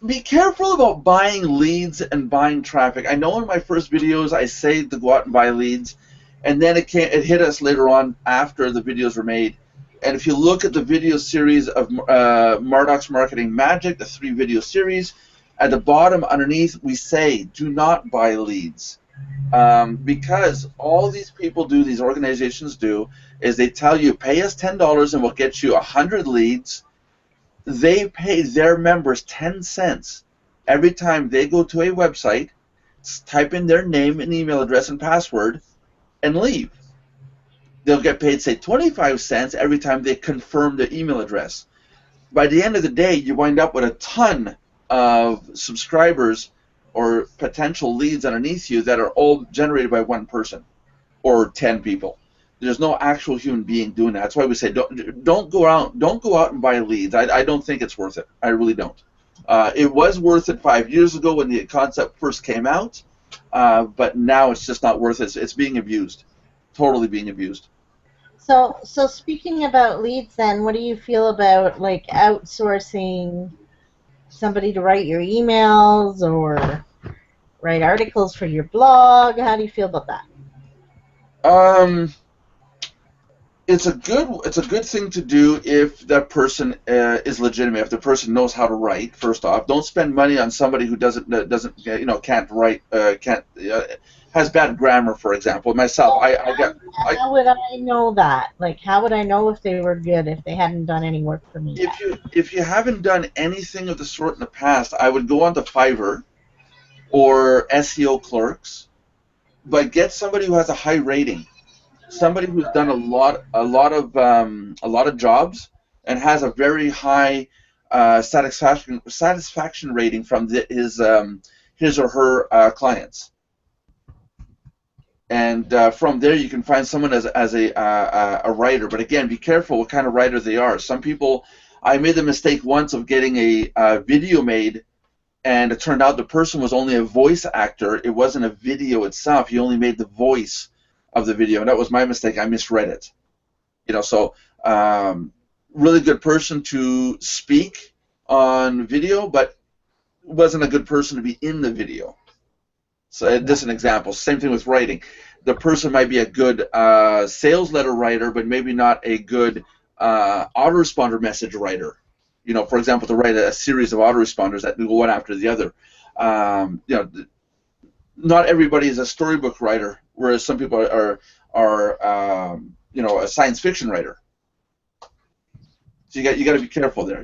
be careful about buying leads and buying traffic. I know in my first videos I say to go out and buy leads, and then it hit us later on after the videos were made. And if you look at the video series of Mardox Marketing Magic, the 3 video series, at the bottom underneath we say do not buy leads. Because all these people do, these organizations do, is they tell you pay us $10 and we'll get you 100 leads. They pay their members 10 cents every time they go to a website, type in their name and email address and password, and leave. They'll get paid, say, 25 cents every time they confirm their email address. By the end of the day, you wind up with a ton of subscribers or potential leads underneath you that are all generated by one person or 10 people. There's no actual human being doing that. That's why we say don't go out and buy leads. I don't think it's worth it. I really don't. It was worth it 5 years ago when the concept first came out, but now it's just not worth it. It's being abused, totally being abused. So speaking about leads, then, what do you feel about like outsourcing somebody to write your emails or write articles for your blog? How do you feel about that? Um, it's a good thing to do if that person is legitimate. If the person knows how to write, first off, don't spend money on somebody who doesn't can't write, can't has bad grammar, for example. Myself, Well, I how would I know that? Like, how would I know if they were good if they hadn't done any work for me yet? if you haven't done anything of the sort in the past, I would go on to Fiverr or SEO clerks, but get somebody who has a high rating, somebody who's done a lot of jobs and has a very high satisfaction rating from his or her clients. And from there, you can find someone as a writer. But again, be careful what kind of writer they are. Some people, I made the mistake once of getting a video made, and it turned out the person was only a voice actor. It wasn't a video itself. He only made the voice of the video, and that was my mistake. I misread it. So really good person to speak on video, but wasn't a good person to be in the video. So just an example. Same thing with writing. The person might be a good sales letter writer, but maybe not a good autoresponder message writer. For example, to write a series of autoresponders that go one after the other. Not everybody is a storybook writer, whereas some people are a science fiction writer. So you got to be careful there.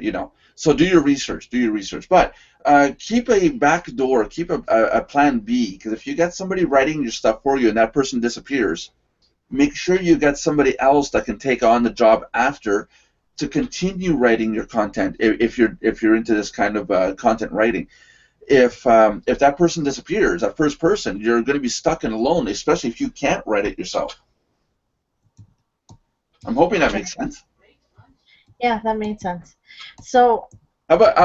So do your research. Do your research. But keep a back door. Keep a plan B. Because if you get somebody writing your stuff for you and that person disappears, make sure you get somebody else that can take on the job after to continue writing your content. If you're into this kind of content writing, if that person disappears, that first person, you're going to be stuck and alone, especially if you can't write it yourself. I'm hoping that makes sense. Yeah, that made sense. So How about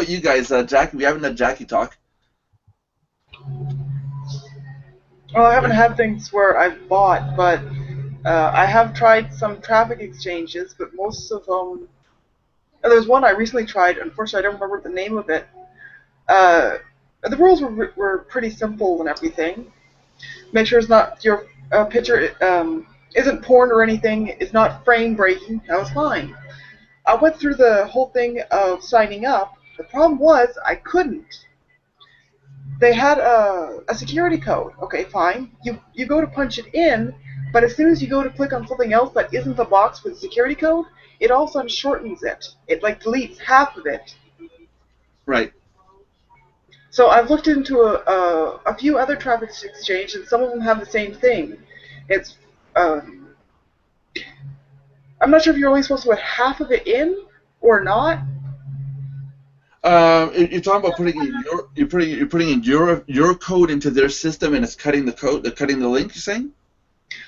you guys, Jackie? We haven't had Jackie talk. Well, I haven't had things where I've bought, but I have tried some traffic exchanges, but most of them. There's one I recently tried. Unfortunately, I don't remember the name of it. The rules were pretty simple and everything. Make sure it's not your picture isn't porn or anything. It's not frame breaking. That was fine. I went through the whole thing of signing up. The problem was I couldn't. They had a security code. Okay, fine. You go to punch it in, but as soon as you go to click on something else that isn't the box with the security code, it all of a sudden shortens it. It like deletes half of it. Right. So I've looked into a few other traffic exchanges, and some of them have the same thing. It's I'm not sure if you're only supposed to put half of it in or not. You're talking about putting in your code into their system, and it's cutting the code, cutting the link. You're saying?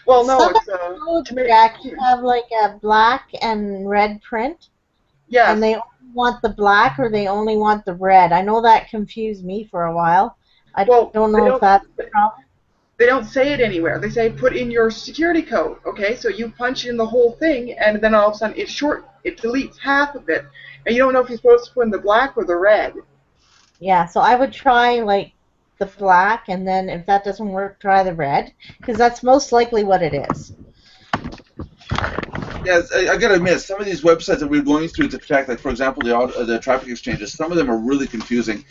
Well, no, some it's codes, Jack, you have like a black and red print, yes. and they only want the black or they only want the red. I know that confused me for a while. I don't know if that's the problem. They don't say it anywhere. They say put in your security code. Okay, so you punch in the whole thing, and then all of a sudden it deletes half of it, and you don't know if you're supposed to put in the black or the red. Yeah, so I would try like the black, and then if that doesn't work, try the red, because that's most likely what it is. Yes, I gotta admit, some of these websites that we're going through to check, like for example, the traffic exchanges, some of them are really confusing.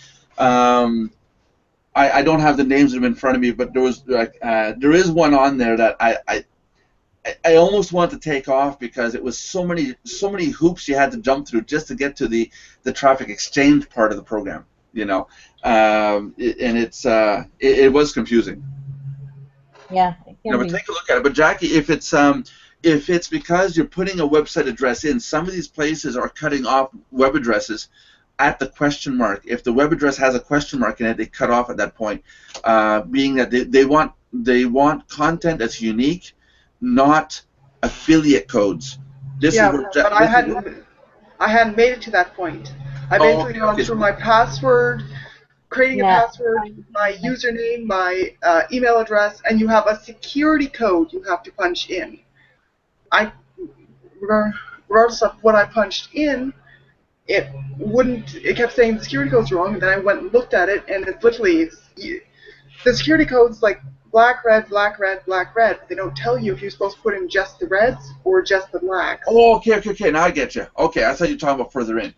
I don't have the names of them in front of me, but there is one on there that I almost want to take off because it was so many hoops you had to jump through just to get to the traffic exchange part of the program, you know, and it was confusing. Yeah. But take a look at it. But Jackie, if it's because you're putting a website address in, some of these places are cutting off web addresses at the question mark. If the web address has a question mark in it, they cut off at that point, being that they want content that's unique, not affiliate codes. But I hadn't made it to that point. I basically gone through my password, creating a password, my username, my email address, and you have a security code you have to punch in. Regardless of what I punched in, it kept saying the security code's wrong, and then I went and looked at it, and it's literally, the security code's like black, red, black, red, black, red. They don't tell you if you're supposed to put in just the reds or just the blacks. Oh, okay, now I get you. Okay, I thought you were talking about further in.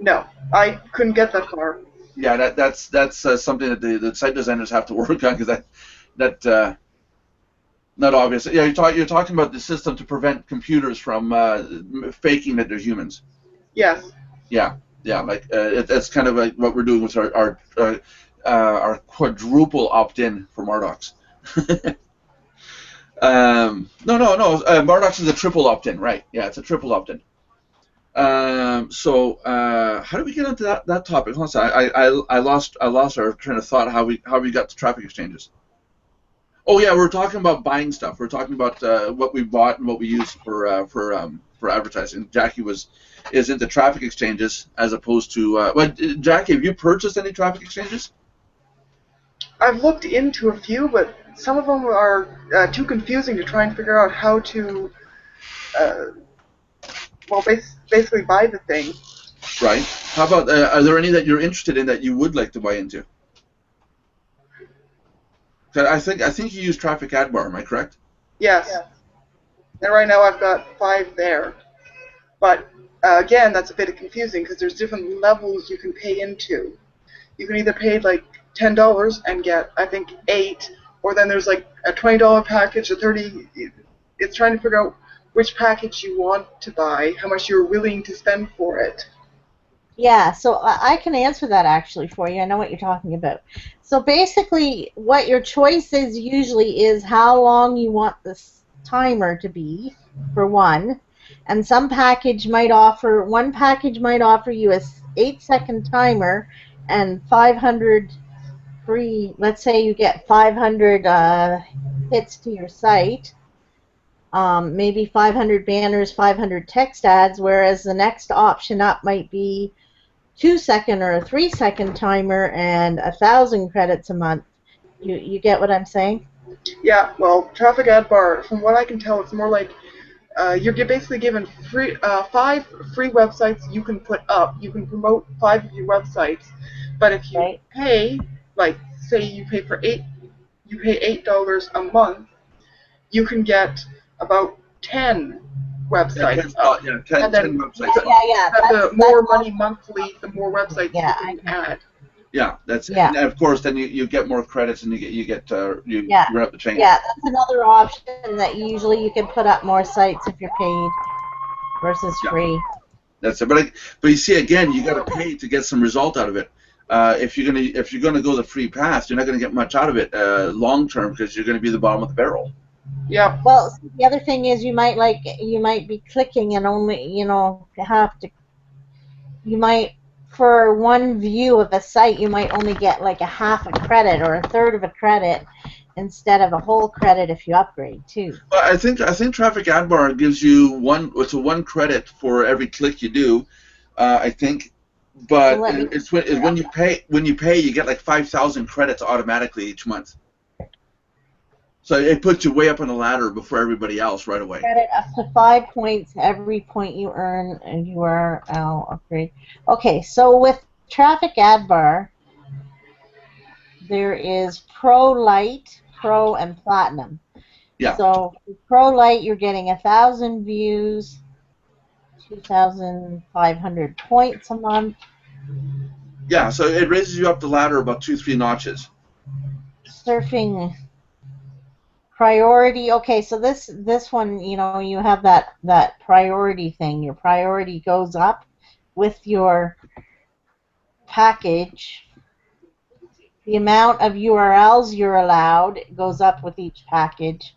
No, I couldn't get that far. Yeah, that's something that the site designers have to work on, because that not obvious. Yeah, you're talking about the system to prevent computers from faking that they're humans. Yes. Yeah, like that's kind of like what we're doing with our quadruple opt-in for Mardox. No. Mardox is a triple opt-in, right? Yeah, it's a triple opt-in. So how did we get into that topic? Hold on, I lost our train of thought. How we got to traffic exchanges? Oh yeah, we're talking about buying stuff. We're talking about what we bought and what we use for advertising. Jackie is into traffic exchanges as opposed to. Jackie, have you purchased any traffic exchanges? I've looked into a few, but some of them are too confusing to try and figure out how to, basically buy the thing. Right. How about, are there any that you're interested in that you would like to buy into? I think you use Traffic Ad Bar, am I correct? Yes. And right now I've got 5 there. But again, that's a bit confusing because there's different levels you can pay into. You can either pay like $10 and get, I think, 8, or then there's like a $20 package, a $30. It's trying to figure out which package you want to buy, how much you're willing to spend for it. Yeah, so I can answer that actually for you. I know what you're talking about. So basically, what your choice is usually is how long you want this timer to be, for one. And one package might offer you a 8-second timer and 500 free. Let's say you get 500 hits to your site. Maybe 500 banners, 500 text ads, whereas the next option up might be 2-second or a 3-second timer and 1,000 credits a month. You get what I'm saying? Yeah, well, Traffic Ad Bar, from what I can tell, it's more like you're basically given 5 free websites you can put up. You can promote 5 of your websites, but if you Right. pay, like say you pay $8 a month, you can get about 10 websites up. Yeah, 10 websites. Yeah. The more money monthly, the more websites Yeah, you can add. Yeah, that's Yeah. And of course then you get more credits and you run up the chain. Yeah, that's another option that usually you can put up more sites if you're paid versus free. That's it. But you see, again, you got to pay to get some result out of it. If you're gonna go the free path, you're not gonna get much out of it long term because you're gonna be the bottom of the barrel. Yeah. Well, the other thing is you might be clicking and only you might, for one view of a site, you might only get like a half a credit or a third of a credit instead of a whole credit if you upgrade too. Well, I think Traffic Ad Bar gives you one credit for every click you do. I think, but So when you pay you get like 5,000 credits automatically each month. So it puts you way up on the ladder before everybody else right away. Credit up to 5 points every point you earn a URL upgrade. Okay, so with Traffic Ad Bar, there is Pro Lite, Pro, and Platinum. Yeah. So for Pro Lite, you're getting 1,000 views, 2,500 points a month. Yeah, so it raises you up the ladder about 2-3 notches. Surfing priority. Okay, so this one, you have that priority thing. Your priority goes up with your package. The amount of URLs you're allowed goes up with each package.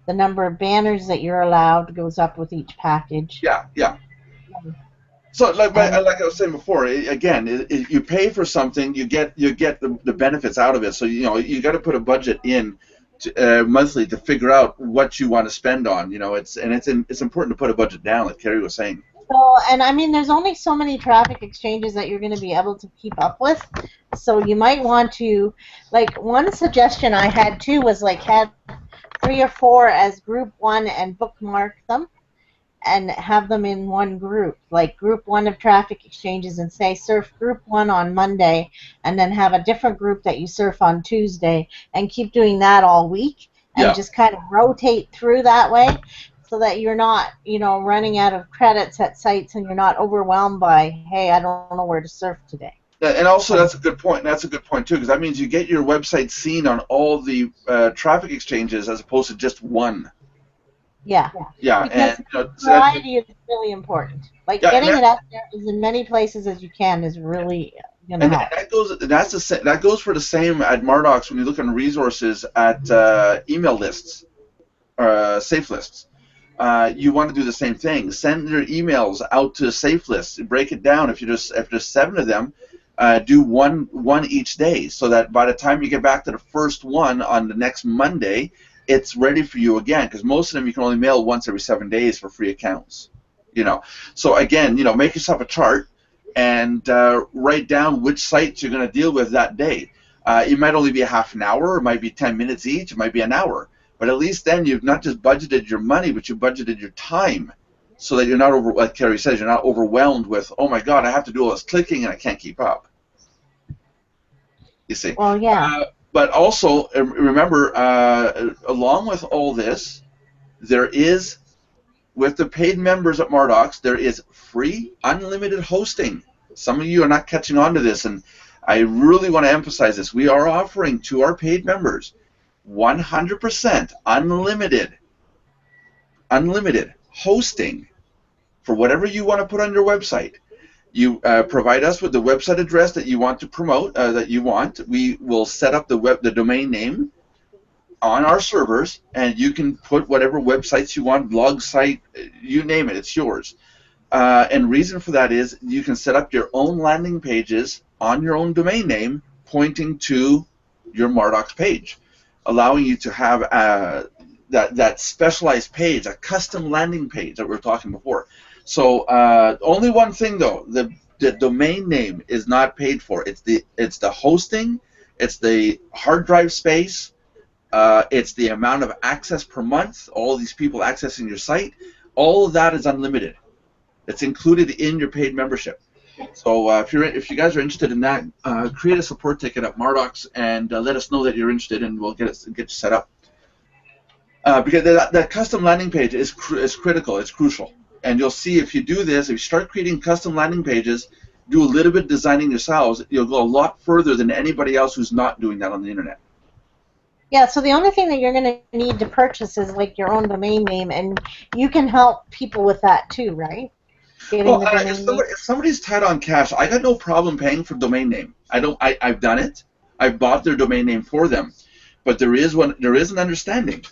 The number of banners that you're allowed goes up with each package. Yeah. So like I was saying before, again, you pay for something, you get the benefits out of it. So you got to put a budget in monthly to figure out what you want to spend on. It's important to put a budget down, like Carrie was saying. So, and I mean, there's only so many traffic exchanges that you're going to be able to keep up with. So you might want to, like, one suggestion I had too was like have 3 or 4 as group 1 and bookmark them and have them in one group, like group 1 of traffic exchanges, and say surf group 1 on Monday, and then have a different group that you surf on Tuesday, and keep doing that all week, and just kind of rotate through that way, so that you're not, running out of credits at sites, and you're not overwhelmed by, hey, I don't know where to surf today. And also, that's a good point. That's a good point too, because that means you get your website seen on all the traffic exchanges as opposed to just one. Yeah. Yeah, because variety is really important. Like getting it out there as in many places as you can is really going to help. That goes for the same at Mardox when you look on resources at email lists or safe lists. You want to do the same thing. Send your emails out to safe lists. Break it down. If there's 7 of them, do one each day, so that by the time you get back to the first one on the next Monday, it's ready for you again, because most of them you can only mail once every 7 days for free accounts. So again, make yourself a chart and write down which sites you're going to deal with that day. It might only be a half an hour, it might be 10 minutes each, it might be an hour, but at least then you've not just budgeted your money, but you budgeted your time, so that you're not like Carrie says, you're not overwhelmed with, oh my God, I have to do all this clicking and I can't keep up. You see. Well, yeah. But also, remember, along with all this, there is, with the paid members at Mardox, there is free, unlimited hosting. Some of you are not catching on to this, and I really want to emphasize this. We are offering to our paid members 100% unlimited hosting for whatever you want to put on your website. You provide us with the website address that you want to promote, We will set up the domain name on our servers, and you can put whatever websites you want, blog site, you name it, it's yours. And reason for that is you can set up your own landing pages on your own domain name pointing to your Mardox page, allowing you to have that specialized page, a custom landing page that we were talking before. So only one thing though, the domain name is not paid for. It's the hosting, it's the hard drive space, it's the amount of access per month, all these people accessing your site. All of that is unlimited. It's included in your paid membership. So if you guys are interested in that, create a support ticket at Mardox and let us know that you're interested, and we'll get you set up. Because that custom landing page is critical. It's crucial. And you'll see if you do this, if you start creating custom landing pages, do a little bit of designing yourselves, you'll go a lot further than anybody else who's not doing that on the internet. Yeah, so the only thing that you're going to need to purchase is like your own domain name, and you can help people with that too, right? Well, if somebody's tight on cash, I got no problem paying for domain name. I've done it. I've bought their domain name for them. But there is an understanding.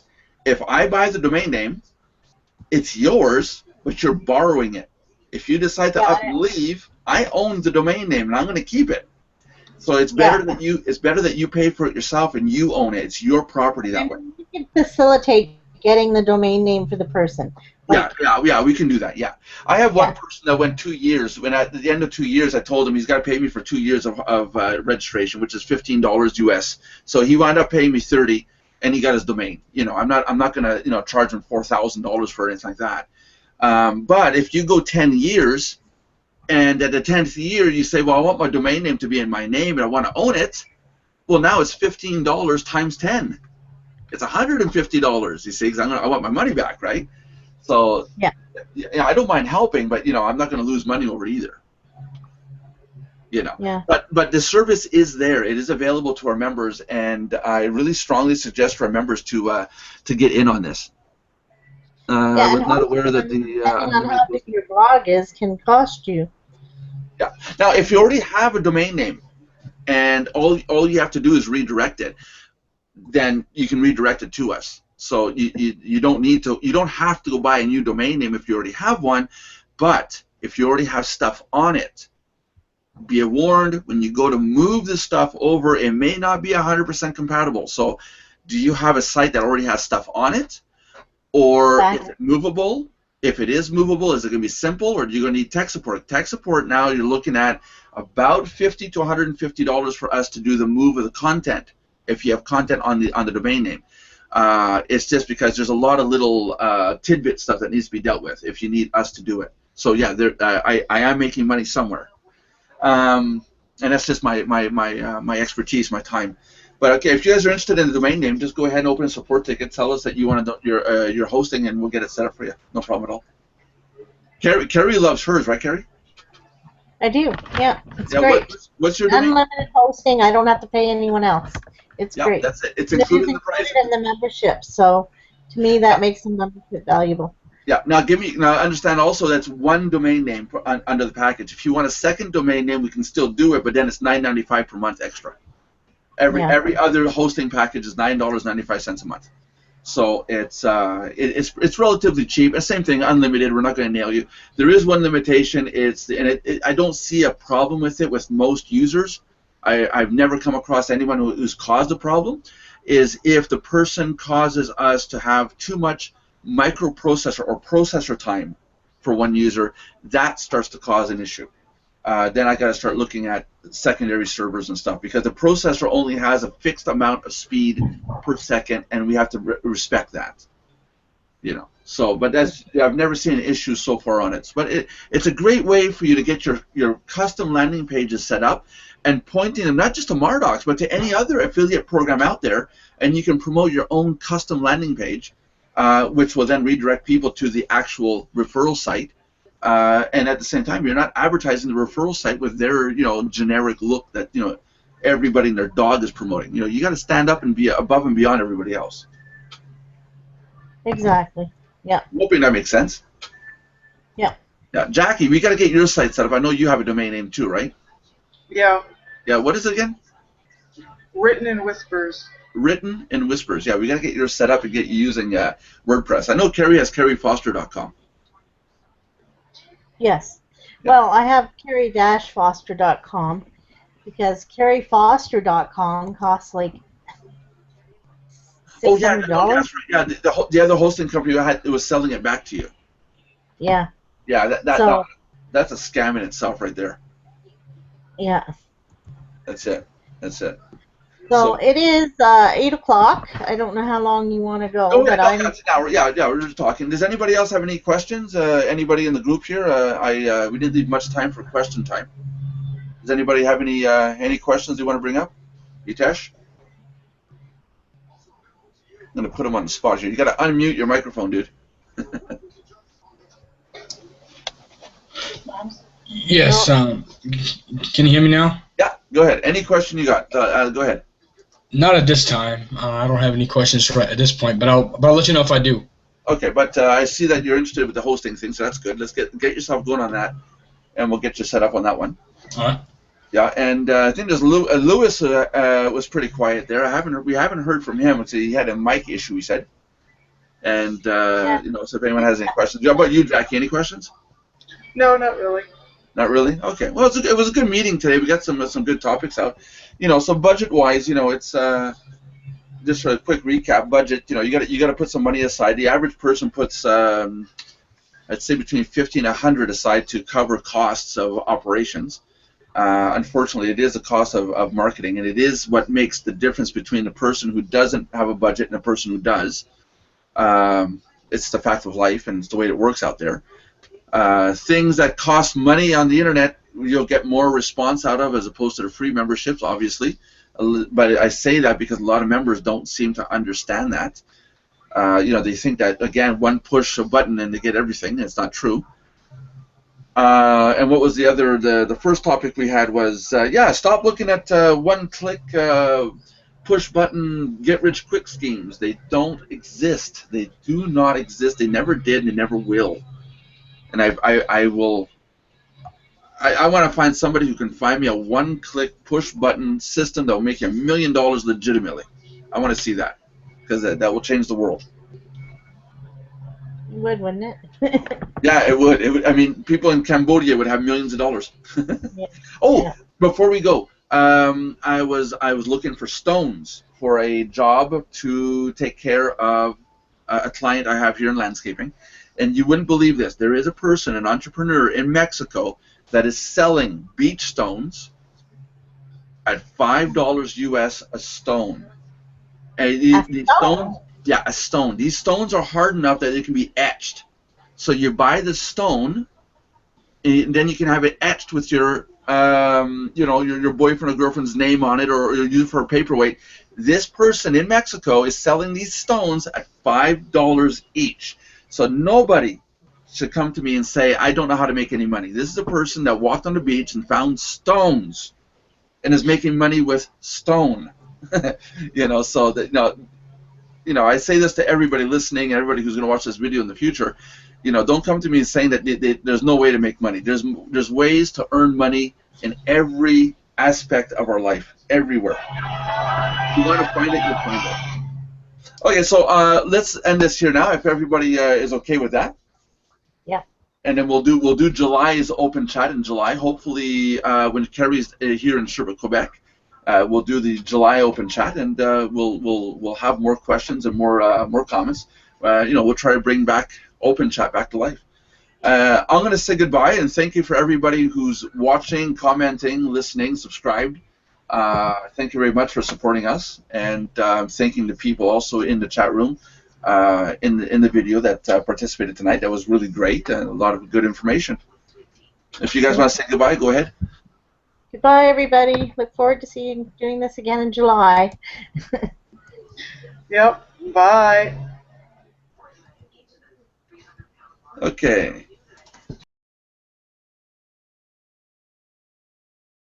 If I buy the domain name, it's yours, but you're borrowing it. If you decide to up and leave, I own the domain name, and I'm going to keep it. So it's better that you pay for it yourself and you own it. It's your property that way. You can facilitate getting the domain name for the person. Yeah, we can do that. Yeah, I have one person that went 2 years. When at the end of 2 years, I told him he's got to pay me for 2 years of registration, which is $15 US. So he wound up paying me $30, and he got his domain. You know, I'm not gonna charge him $4,000 for it, anything like that. But if you go 10 years, and at the 10th year you say, well, I want my domain name to be in my name, and I want to own it. Well, now it's $15 times 10. It's $150. You see, because I want my money back, right? So yeah, I don't mind helping, but I'm not going to lose money over it either. Yeah. But the service is there. It is available to our members, and I really strongly suggest for our members to get in on this. I was not aware that the on how big your blog is can cost you. Yeah. Now, if you already have a domain name, and all you have to do is redirect it, then you can redirect it to us. So you don't have to go buy a new domain name if you already have one. But if you already have stuff on it, be warned, when you go to move the stuff over, it may not be 100% compatible. So do you have a site that already has stuff on it? Or is it movable? If it is movable, is it going to be simple, or are you going to need tech support? Tech support now, you're looking at about $50 to $150 for us to do the move of the content. If you have content on the domain name, it's just because there's a lot of little tidbit stuff that needs to be dealt with if you need us to do it. So yeah, I am making money somewhere, and that's just my expertise, my time. But okay, if you guys are interested in the domain name, just go ahead and open a support ticket. Tell us that you want your hosting, and we'll get it set up for you. No problem at all. Carrie loves hers, right, Carrie? I do. Yeah, it's great. What's your domain? Unlimited hosting. I don't have to pay anyone else. It's great. That's it. It's included in the price. In the membership. So to me, that makes the membership valuable. Yeah. Now understand also that's one domain name under the package. If you want a second domain name, we can still do it, but then it's $9.95 per month extra. Every other hosting package is $9.95 a month, so it's relatively cheap. And same thing, unlimited. We're not going to nail you. There is one limitation. I don't see a problem with it with most users. I've never come across anyone who's caused a problem. Is if the person causes us to have too much microprocessor or processor time for one user, that starts to cause an issue. Then I got to start looking at secondary servers and stuff, because the processor only has a fixed amount of speed per second, and we have to respect that. So, but I've never seen an issue so far on it. But it's a great way for you to get your custom landing pages set up and pointing them not just to Mardox, but to any other affiliate program out there, and you can promote your own custom landing page, which will then redirect people to the actual referral site. And at the same time, you're not advertising the referral site with their, generic look that, everybody and their dog is promoting. You got to stand up and be above and beyond everybody else. Exactly. Yeah. I'm hoping that makes sense. Yeah. Yeah, Jackie, we got to get your site set up. I know you have a domain name too, right? Yeah. Yeah, what is it again? Written in Whispers. Written in Whispers. Yeah, we got to get yours set up and get you using WordPress. I know Carrie has carriefoster.com. Yes. Yeah. Well, I have carrie-foster.com because carriefoster.com costs like $600. Oh yeah, no, that's right. Yeah, the other hosting company was selling it back to you. Yeah. Yeah, So that's a scam in itself right there. yeah. That's it. That's it. So it is 8 o'clock. I don't know how long you want to go, Oh, yeah, but no, I'm. yeah, it's an hour. Yeah, we're just talking. Does anybody else have any questions? Anybody in the group here? We didn't leave much time for question time. Does anybody have any questions they want to bring up? Hitesh? I'm going to put him on the spot here. You got to unmute your microphone, dude. Yes. Can you hear me now? Yeah, go ahead. Any question you got? Go ahead. Not at this time. I don't have any questions right at this point, but I'll let you know if I do. Okay, but I see that you're interested with the hosting thing, so that's good. Let's get yourself going on that, and we'll get you set up on that one. All right. Yeah, and I think there's Lewis was pretty quiet there. We haven't heard from him. So he had a mic issue, he said. And Yeah. so if anyone has any questions, how about you, Jackie? Any questions? No, not really. Not really. Okay. Well, it was a good meeting today. We got some good topics out. So budget-wise, it's just for a quick recap. Budget. You got to put some money aside. The average person puts I'd say between 50 and 100 aside to cover costs of operations. Unfortunately, it is the cost of marketing, and it is what makes the difference between a person who doesn't have a budget and a person who does. It's the fact of life, and it's the way it works out there. Things that cost money on the internet, you'll get more response out of as opposed to the free memberships, obviously. But I say that because a lot of members don't seem to understand that. They think that, again, one push a button and they get everything. It's not true. And what was the first topic we had was, stop looking at one-click push-button get-rich-quick schemes. They don't exist. They do not exist. They never did and they never will. And I want to find somebody who can find me a one-click push-button system that will make you $1 million legitimately. I want to see that because that will change the world. You would, wouldn't it? Yeah, it would. It would. I mean, people in Cambodia would have millions of dollars. Yeah. Oh, Yeah. before we go, I was looking for stones for a job to take care of a client I have here in landscaping, and you wouldn't believe this. There is a person, an entrepreneur in Mexico, that is selling beach stones at $5 US a stone. And these stones, yeah, a stone. These stones are hard enough that they can be etched. So you buy the stone, and then you can have it etched with your, your boyfriend or girlfriend's name on it, or use it for a paperweight. This person in Mexico is selling these stones at $5 each. So nobody should come to me and say, I don't know how to make any money. This is a person that walked on the beach and found stones and is making money with stone. So that, I say this to everybody listening, everybody who's going to watch this video in the future. Don't come to me saying that there's no way to make money. There's ways to earn money in every aspect of our life, everywhere. If you want to find it, you'll find it. Okay, so let's end this here now, if everybody is okay with that. Yeah. And then we'll do July's open chat in July. Hopefully, when Carrie's here in Sherbrooke, Quebec, we'll do the July open chat, and we'll have more questions and more comments. We'll try to bring back open chat back to life. I'm going to say goodbye and thank you for everybody who's watching, commenting, listening, subscribed. Thank you very much for supporting us, and thanking the people also in the chat room in the video that participated tonight. That was really great and a lot of good information. If you guys want to say goodbye, go ahead. Goodbye, everybody. Look forward to doing this again in July. Yep. Bye. Okay.